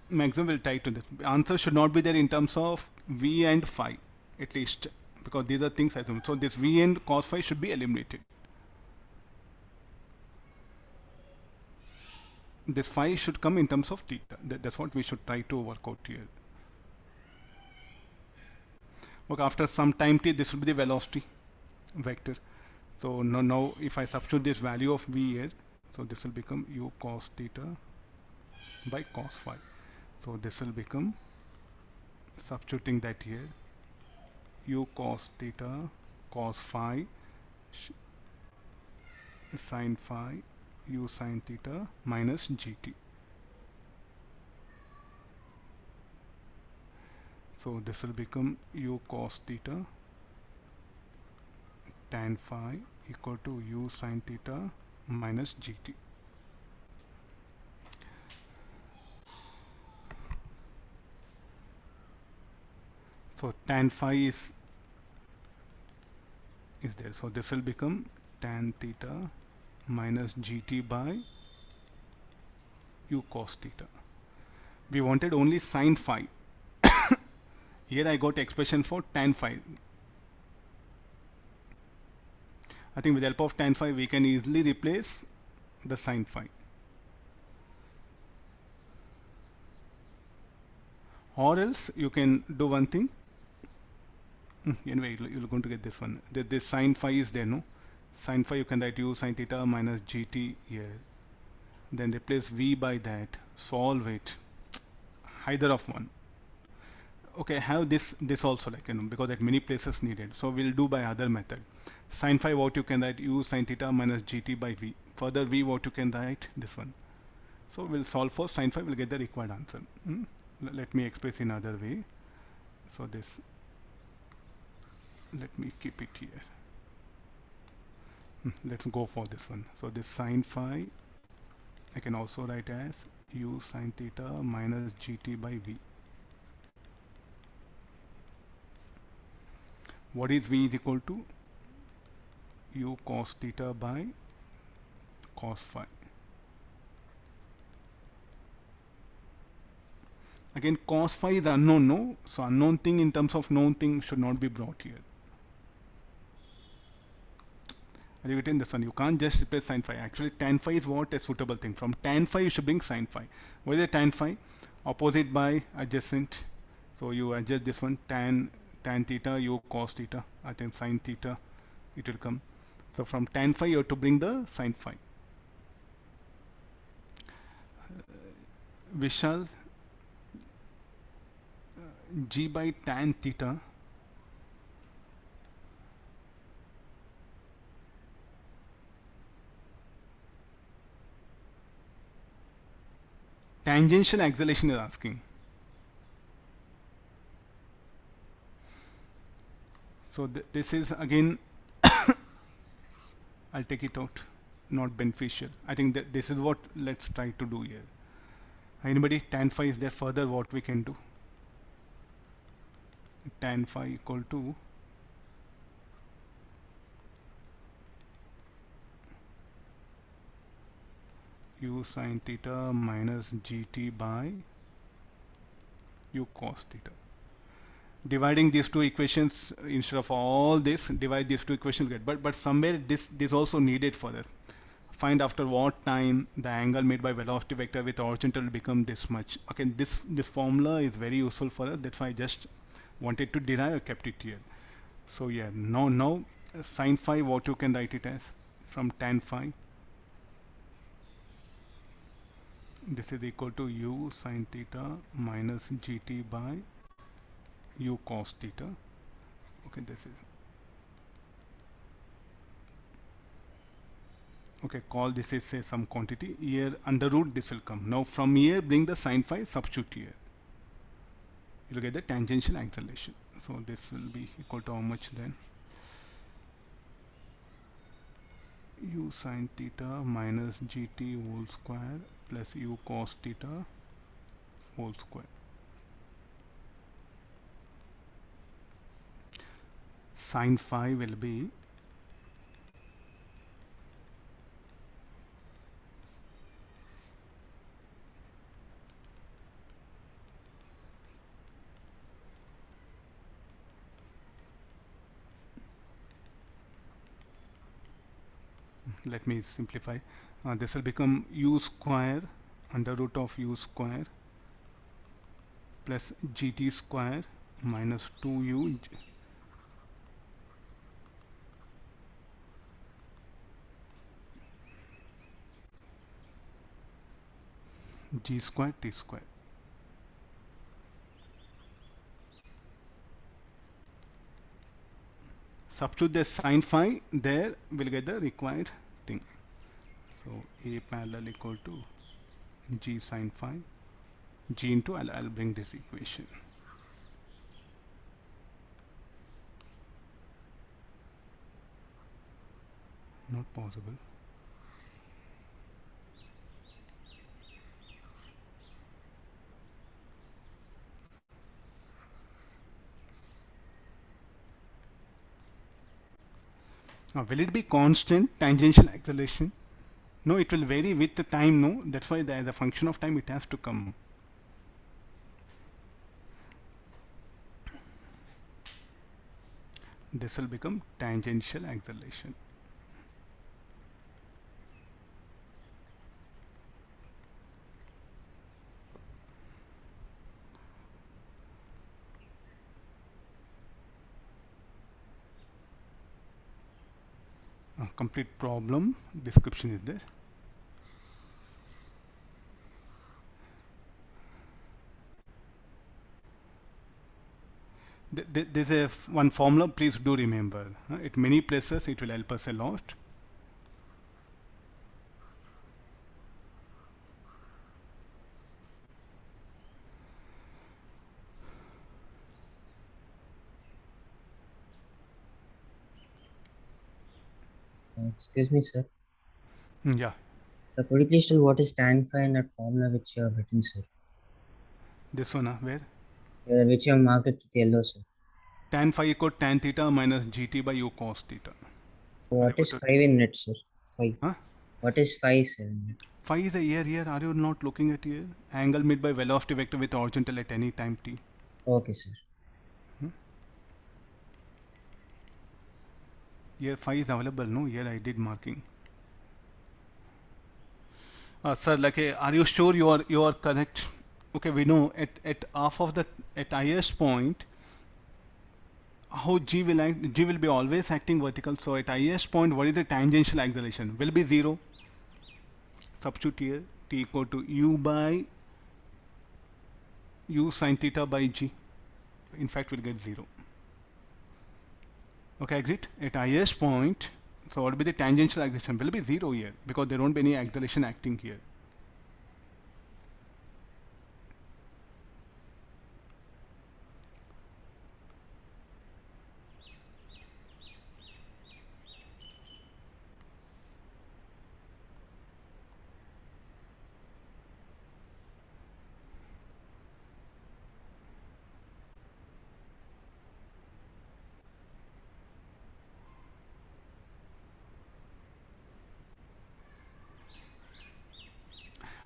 maximum will tie to this. Answer should not be there in terms of v and phi, at least, because these are things assumed. So this v and cos phi should be eliminated. This phi should come in terms of theta. That's what we should try to work out here. Okay, after some time t, this will be the velocity vector. So now if I substitute this value of v here, so this will become u cos theta by cos phi. So this will become, substituting that here, u cos theta cos phi sin phi u sin theta minus gt. So this will become u cos theta tan phi equal to u sin theta minus gt. So tan phi is there. So this will become tan theta minus gt by u cos theta. We wanted only sin phi. Here I got expression for tan phi. I think with the help of tan phi we can easily replace the sin phi. Or else you can do one thing. Anyway, you're going to get this one. This sin phi is there, no? Sin phi you can write u sin theta minus gt here. Then replace v by that. Solve it. Either of one. Okay, have this also, like, you know, because at many places needed. So we'll do by other method. Sin phi what you can write u sin theta minus gt by v. Further v what you can write this one. So we'll solve for sin phi, we'll get the required answer. Let me express in other way. So this, let me keep it here. Let's go for this one. So this sin phi I can also write as u sin theta minus gt by v. What is v is equal to? U cos theta by cos phi. Again, cos phi is unknown, no? So unknown thing in terms of known thing should not be brought here. Have you written this one? You can't just replace sin phi. Actually, tan phi is what a suitable thing. From tan phi you should bring sin phi. What is the tan phi? Opposite by adjacent. So you adjust this one, tan theta, u cos theta. I think sin theta it will come. So from tan phi you have to bring the sin phi. Vishal, g by tan theta tangential acceleration is asking. So this is again I'll take it out, not beneficial. I think that this is what let's try to do here. Anybody? Tan phi is there. Further what we can do? Tan phi equal to u sin theta minus gt by u cos theta. Dividing these two equations, instead of all this, divide these two equations, get. But somewhere this also needed for us. Find after what time the angle made by velocity vector with horizontal will become this much. Okay, this formula is very useful for us. That's why I just wanted to derive. I kept it here. So yeah, now sin phi what you can write it as from tan phi. This is equal to u sin theta minus gt by u cos theta. Okay, this is okay. Call this is say some quantity here, under root this will come. Now from here bring the sin phi, substitute here. You will get the tangential acceleration. So this will be equal to how much then? U sin theta minus gt whole square plus u cos theta whole square. Sin phi will be let me simplify. This will become u square under root of u square plus gt square minus 2u g square t square. Substitute the sin phi there, we'll get the required thing. So a parallel equal to g sin phi, g into I'll bring this equation. Not possible. Will it be constant tangential acceleration? No, it will vary with the time. No, that's why the function of time it has to come. This will become tangential acceleration. Complete problem description is there. There's one formula, please do remember. At many places it will help us a lot. Excuse me, sir. Yeah. Sir, could you please tell what is tan phi in that formula which you have written, sir? This one, where? Which you have marked it with yellow, sir. Tan phi equal tan theta minus gt by u cos theta. What is phi in it, sir? Phi. Huh? What is phi, sir? Phi is a here. Are you not looking at here? Angle made by velocity vector with horizontal at any time t. Okay, sir. Here phi is available, no? Here I did marking. Sir, like, are you sure you are correct? Okay, we know at half of the at highest point, how g will act, g will be always acting vertical. So at highest point, what is the tangential acceleration? Will be 0. Substitute here, t equal to u by u sin theta by g. In fact, we'll get 0. Okay, agreed. At highest point, so what will be the tangential acceleration? Will be 0 here because there won't be any acceleration acting here.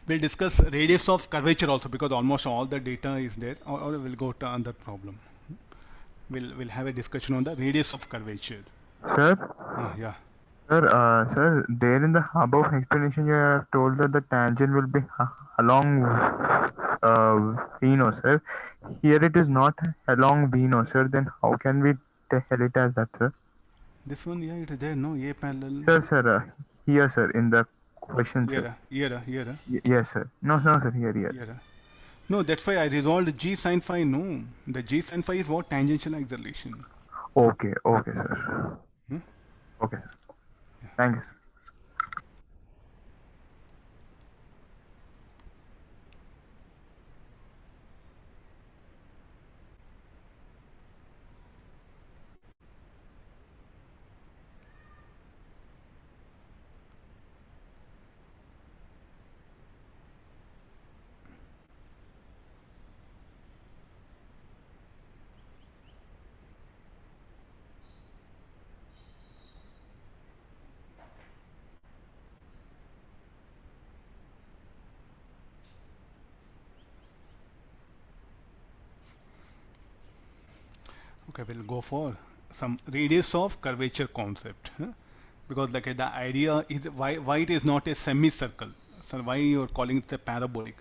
We'll discuss radius of curvature also because almost all the data is there, or we'll go to another problem. We'll have a discussion on the radius of curvature. Sir? Yeah. Sir, there in the above explanation you have told that the tangent will be along Vino, sir. Here it is not along Vino, sir. Then how can we tell it as that, sir? This one, yeah, it is there, no? A parallel. Sir, here, sir, in the question, sir. Here. Yes, sir. No, sir, here. No, that's why I resolved g sin phi, no. The g sin phi is what? Tangential acceleration. Okay, sir. Okay, sir. Thank you, sir. Okay, we'll go for some radius of curvature concept, because like the idea is why it is not a semicircle. So why you are calling it a parabolic?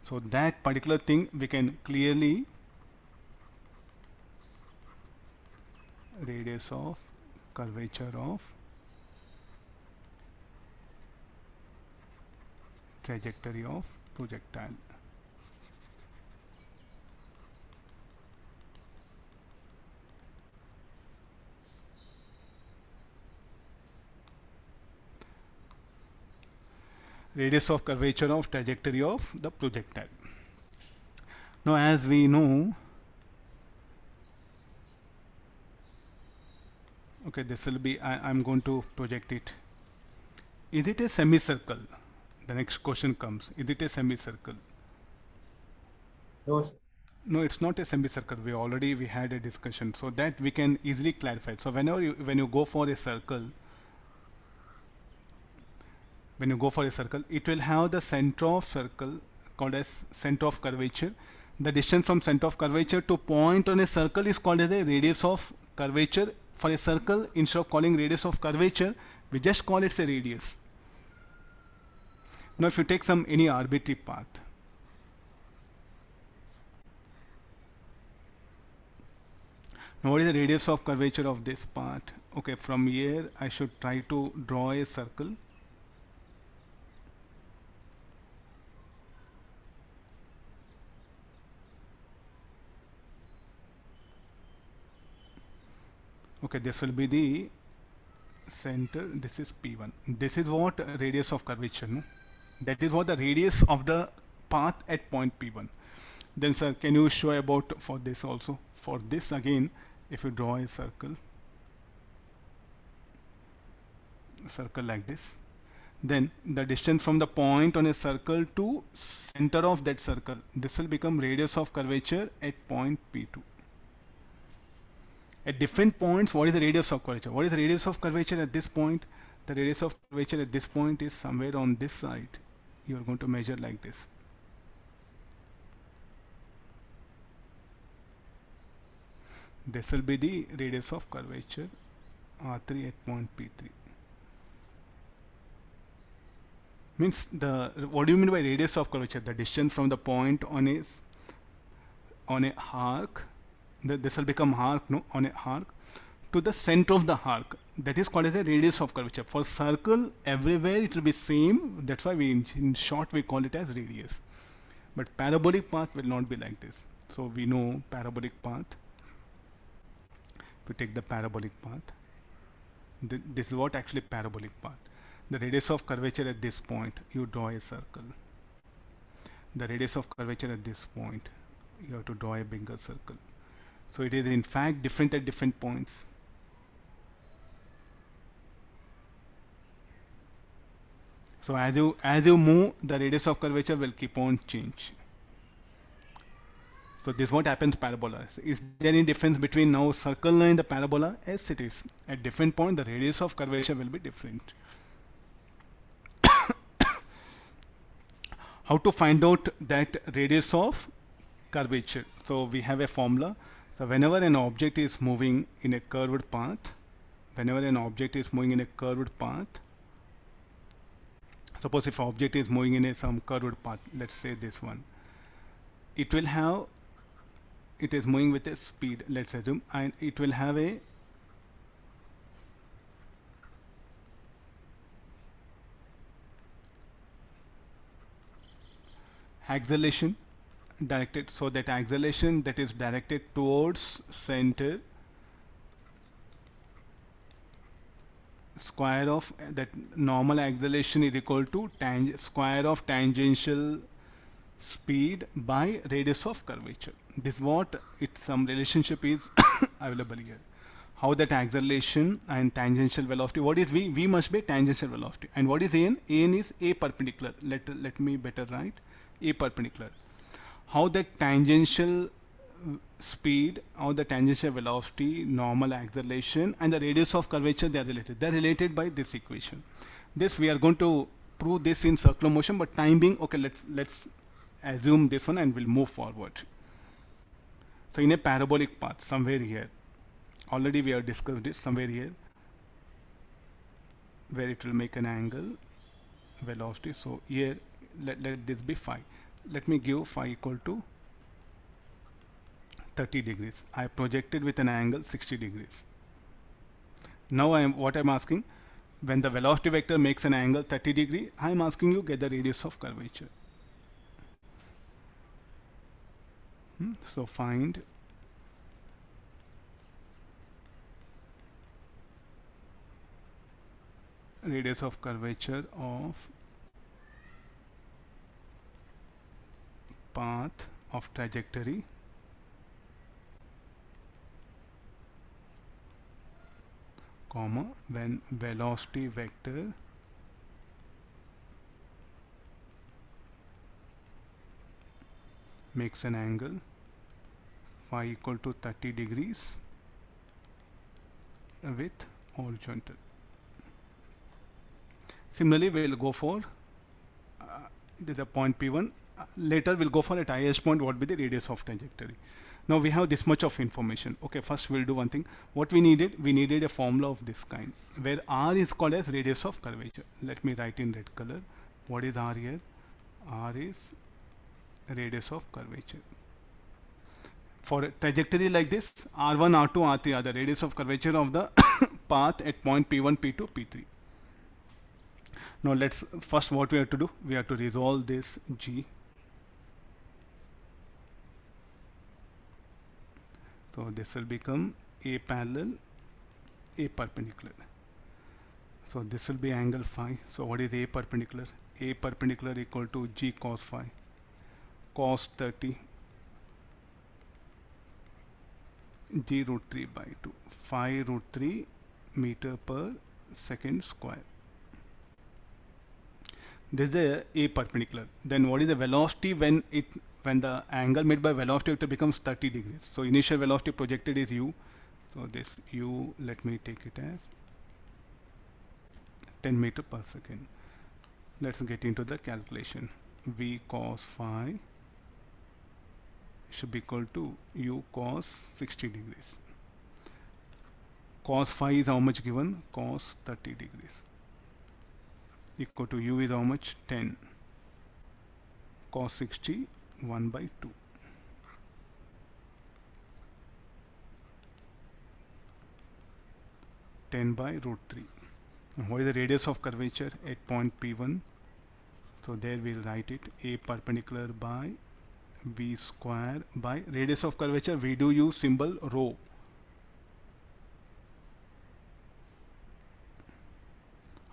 So that particular thing we can clearly radius of curvature of trajectory of projectile. Radius of curvature of trajectory of the projectile. Now, as we know, okay, this will be, I'm going to project it. Is it a semicircle? The next question comes. Is it a semicircle? No, No, it's not a semicircle. We had a discussion, so that we can easily clarify. So whenever when you go for a circle, when you go for a circle, it will have the center of circle called as center of curvature. The distance from center of curvature to point on a circle is called as a radius of curvature. For a circle, instead of calling radius of curvature, we just call it a radius. Now if you take any arbitrary path, now what is the radius of curvature of this path? Okay, from here I should try to draw a circle. Okay, this will be the center. This is P1. This is what radius of curvature, no? That is what the radius of the path at point P1. Then sir, can you show about for this also? For this again, if you draw a circle like this, then the distance from the point on a circle to center of that circle, this will become radius of curvature at point P2. At different points, what is the radius of curvature? What is the radius of curvature at this point? The radius of curvature at this point is somewhere on this side. You are going to measure like this. This will be the radius of curvature R3 at point P3. Means what do you mean by radius of curvature? The distance from the point on a arc. This will become arc, no, on a arc to the center of the arc. That is called as a radius of curvature. For circle, everywhere it will be same. That's why in short we call it as radius. But parabolic path will not be like this. So we know parabolic path. If you take the parabolic path, this is what actually parabolic path. The radius of curvature at this point, you draw a circle. The radius of curvature at this point, you have to draw a bigger circle. So it is in fact different at different points. So as you move, the radius of curvature will keep on change. So this is what happens parabola. Is there any difference between now circle and the parabola? Yes, it is. At different point, the radius of curvature will be different. How to find out that radius of curvature? So we have a formula. So whenever an object is moving in a curved path, suppose if object is moving in some curved path, let's say this one, it is moving with a speed, let's assume, and it will have a acceleration directed, so that acceleration that is directed towards center, square of that normal acceleration is equal to square of tangential speed by radius of curvature. This is what some relationship is available here. How that acceleration and tangential velocity, what is V? V must be tangential velocity. And what is AN? AN is A perpendicular. Let me better write A perpendicular. How that tangential speed, how the tangential velocity, normal acceleration, and the radius of curvature, they are related. They are related by this equation. This we are going to prove this in circular motion, but time being, okay, let's assume this one and we'll move forward. So in a parabolic path, somewhere here, already we have discussed it, somewhere here, where it will make an angle, velocity. So here, let this be phi. Let me give phi equal to 30 degrees. I projected with an angle 60 degrees. Now what I'm asking, when the velocity vector makes an angle 30 degree, I'm asking you get the radius of curvature. So find radius of curvature of path of trajectory comma when velocity vector makes an angle phi equal to 30 degrees with horizontal. Similarly, we'll go for the point P1. Later we'll go for at highest point what will be the radius of trajectory. Now we have this much of information. Okay, first we'll do one thing. What we needed a formula of this kind where R is called as radius of curvature. Let me write in red color. What is R here? R is radius of curvature. For a trajectory like this, R1, R2, R3 are the radius of curvature of the path at point P1, P2, P3. Now let's first what we have to do, we have to resolve this G. So this will become A parallel, A perpendicular. So this will be angle phi. So what is A perpendicular? A perpendicular equal to G cos phi, cos 30 G root 3 by 2, phi root 3 meter per second square. This is a perpendicular. Then what is the velocity when the angle made by velocity vector becomes 30 degrees? So initial velocity projected is u. So this u, let me take it as 10 meter per second. Let's get into the calculation. V cos phi should be equal to u cos 60 degrees. Cos phi is how much given? Cos 30 degrees. Equal to u is how much? 10. Cos 60, 1 by 2. By root 3. And what is the radius of curvature at point P1? So there we'll write it A perpendicular by V square by radius of curvature. We do use symbol rho.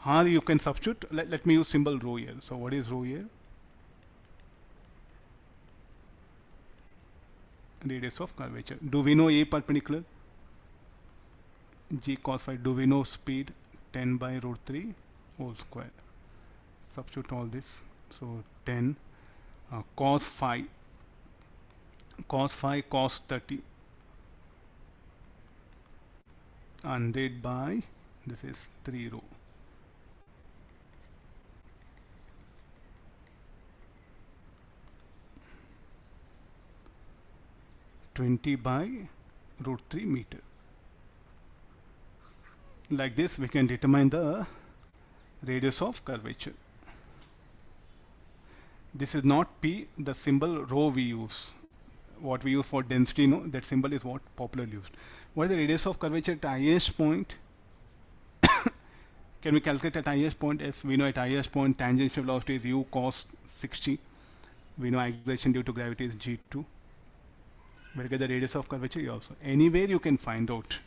Here you can substitute. Let me use symbol rho here. So what is rho here? Radius of curvature. Do we know A perpendicular? G cos phi. Do we know speed? 10 by root 3 whole square. Substitute all this. So 10 cos phi cos 30 100 by this is 3 rho. by root 3 meter. Like this we can determine the radius of curvature. This is not P, the symbol rho we use. What we use for density, no, that symbol is what popularly used. What is the radius of curvature at highest point? Can we calculate at highest point? As we know, at highest point tangential velocity is u cos 60. We know acceleration due to gravity is g2. We'll get the radius of curvature also. Anywhere you can find out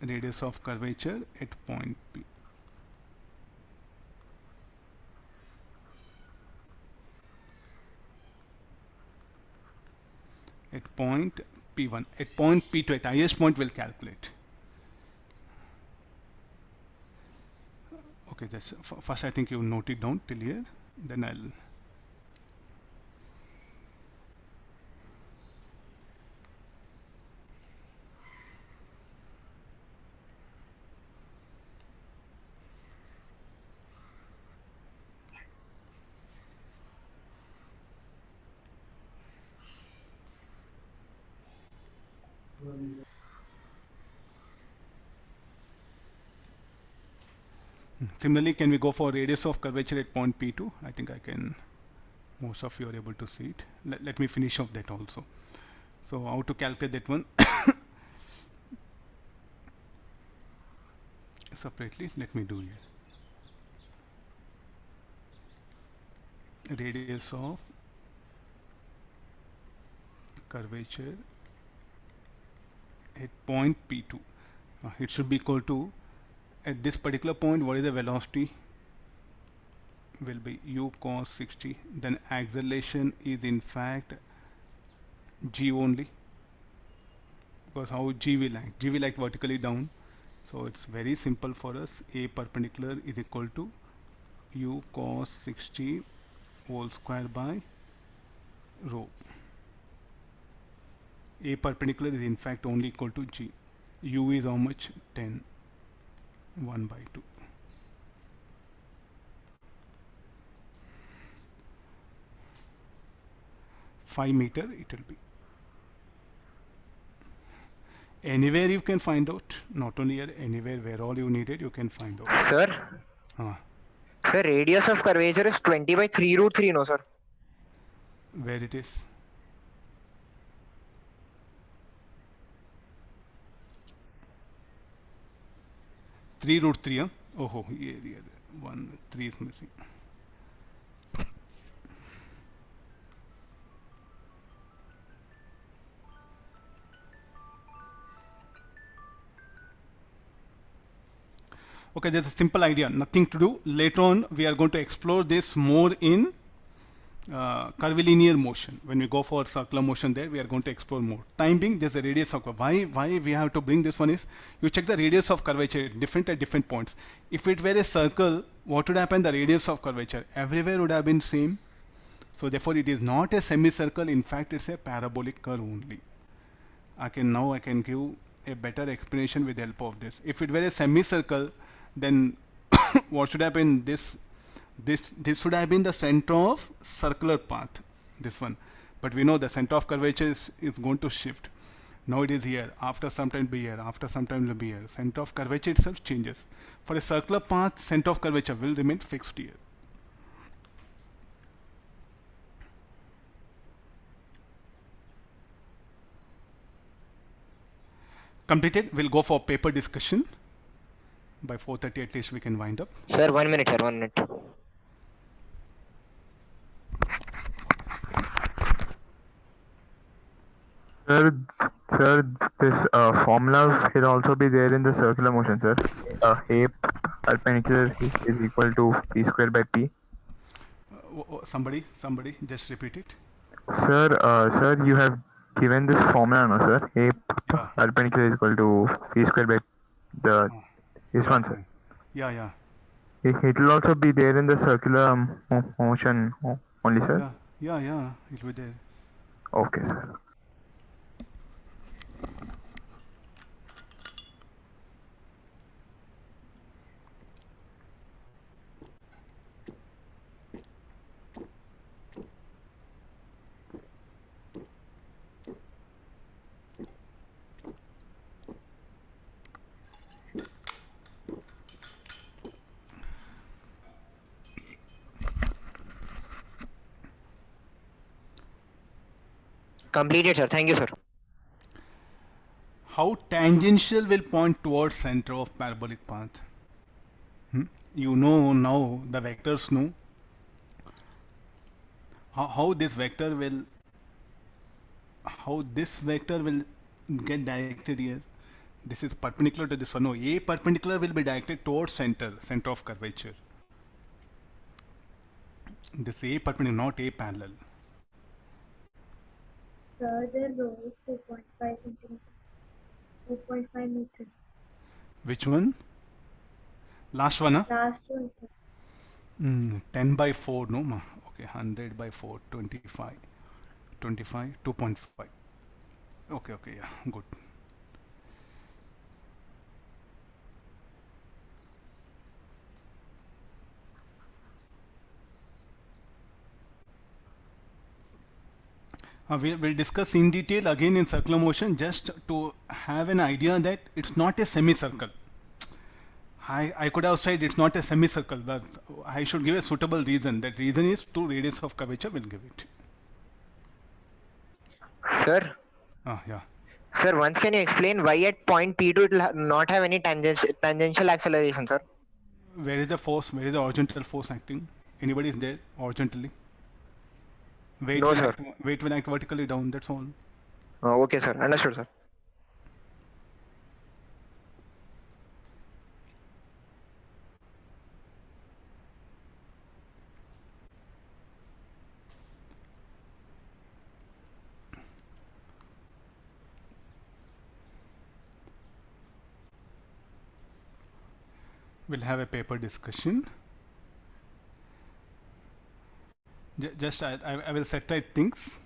radius of curvature at point P. At point P1. At point P2, at highest point we'll calculate. Okay, that's first I think you note it down till here, then I'll similarly, can we go for radius of curvature at point P2? I think I can, most of you are able to see it. Let me finish off that also. So how to calculate that one? Separately, let me do here. Radius of curvature at point P2. It should be equal to, at this particular point, what is the velocity? Will be u cos 60. Then acceleration is in fact g only, because how g will act? G will act vertically down. So it's very simple for us. A perpendicular is equal to u cos 60 whole square by rho. A perpendicular is in fact only equal to g. U is how much? 10. 1 by 2. $5 it will be. Anywhere you can find out, not only here, anywhere where all you needed, you can find out. Sir? Huh. Sir, radius of curvature is 20 by 3 root 3, no sir? Where it is? Three root 3, huh? Oh, yeah, 1, 3 is missing. Okay, there's a simple idea, nothing to do. Later on, we are going to explore this more in curvilinear motion. When we go for circular motion there, we are going to explore more. Time being, there's a radius of why we have to bring this one is, you check the radius of curvature different at different points. If it were a circle, what would happen? The radius of curvature everywhere would have been same. So therefore, it is not a semicircle. In fact, it's a parabolic curve only. I can give a better explanation with the help of this. If it were a semicircle, then what should happen? This should have been the center of circular path, this one, but we know the center of curvature is going to shift. Now it is here, after some time be here, after some time it will be here. Center of curvature itself changes. For a circular path, center of curvature will remain fixed here. Completed. We'll go for paper discussion. By 4:30 at least we can wind up. Sir, 1 minute, sir, 1 minute. Sir, this formula will also be there in the circular motion, sir. A perpendicular is equal to p squared by p. Somebody, just repeat it. Sir, you have given this formula, no, sir? A perpendicular is equal to p squared by this one, sir. Yeah. It will also be there in the circular motion only, sir? Yeah, it will be there. Okay, sir. Completed, sir. Thank you, sir. How tangential will point towards center of parabolic path? You know now the vectors know how this vector will get directed here. This is perpendicular to this one. No, A perpendicular will be directed towards center of curvature. This A perpendicular, not A parallel. Sir, their row is 2.5 centimeters. 2.5 meters. Which one? Last one, huh? Last one, sir. 10 by 4, no ma. Okay, 100 by 4, 25, 2.5. Okay, yeah, good. We'll discuss in detail again in circular motion, just to have an idea that it's not a semicircle. I could have said it's not a semicircle, but I should give a suitable reason. That reason is 2 radius of curvature will give it. Sir? Yeah. Sir, once can you explain why at point P2 it will not have any tangential acceleration, sir? Where is the force? Where is the horizontal force acting? Anybody is there horizontally? Weight will act vertically down, that's all. Okay, sir. Understood, sir. We'll have a paper discussion. Just I will set right things.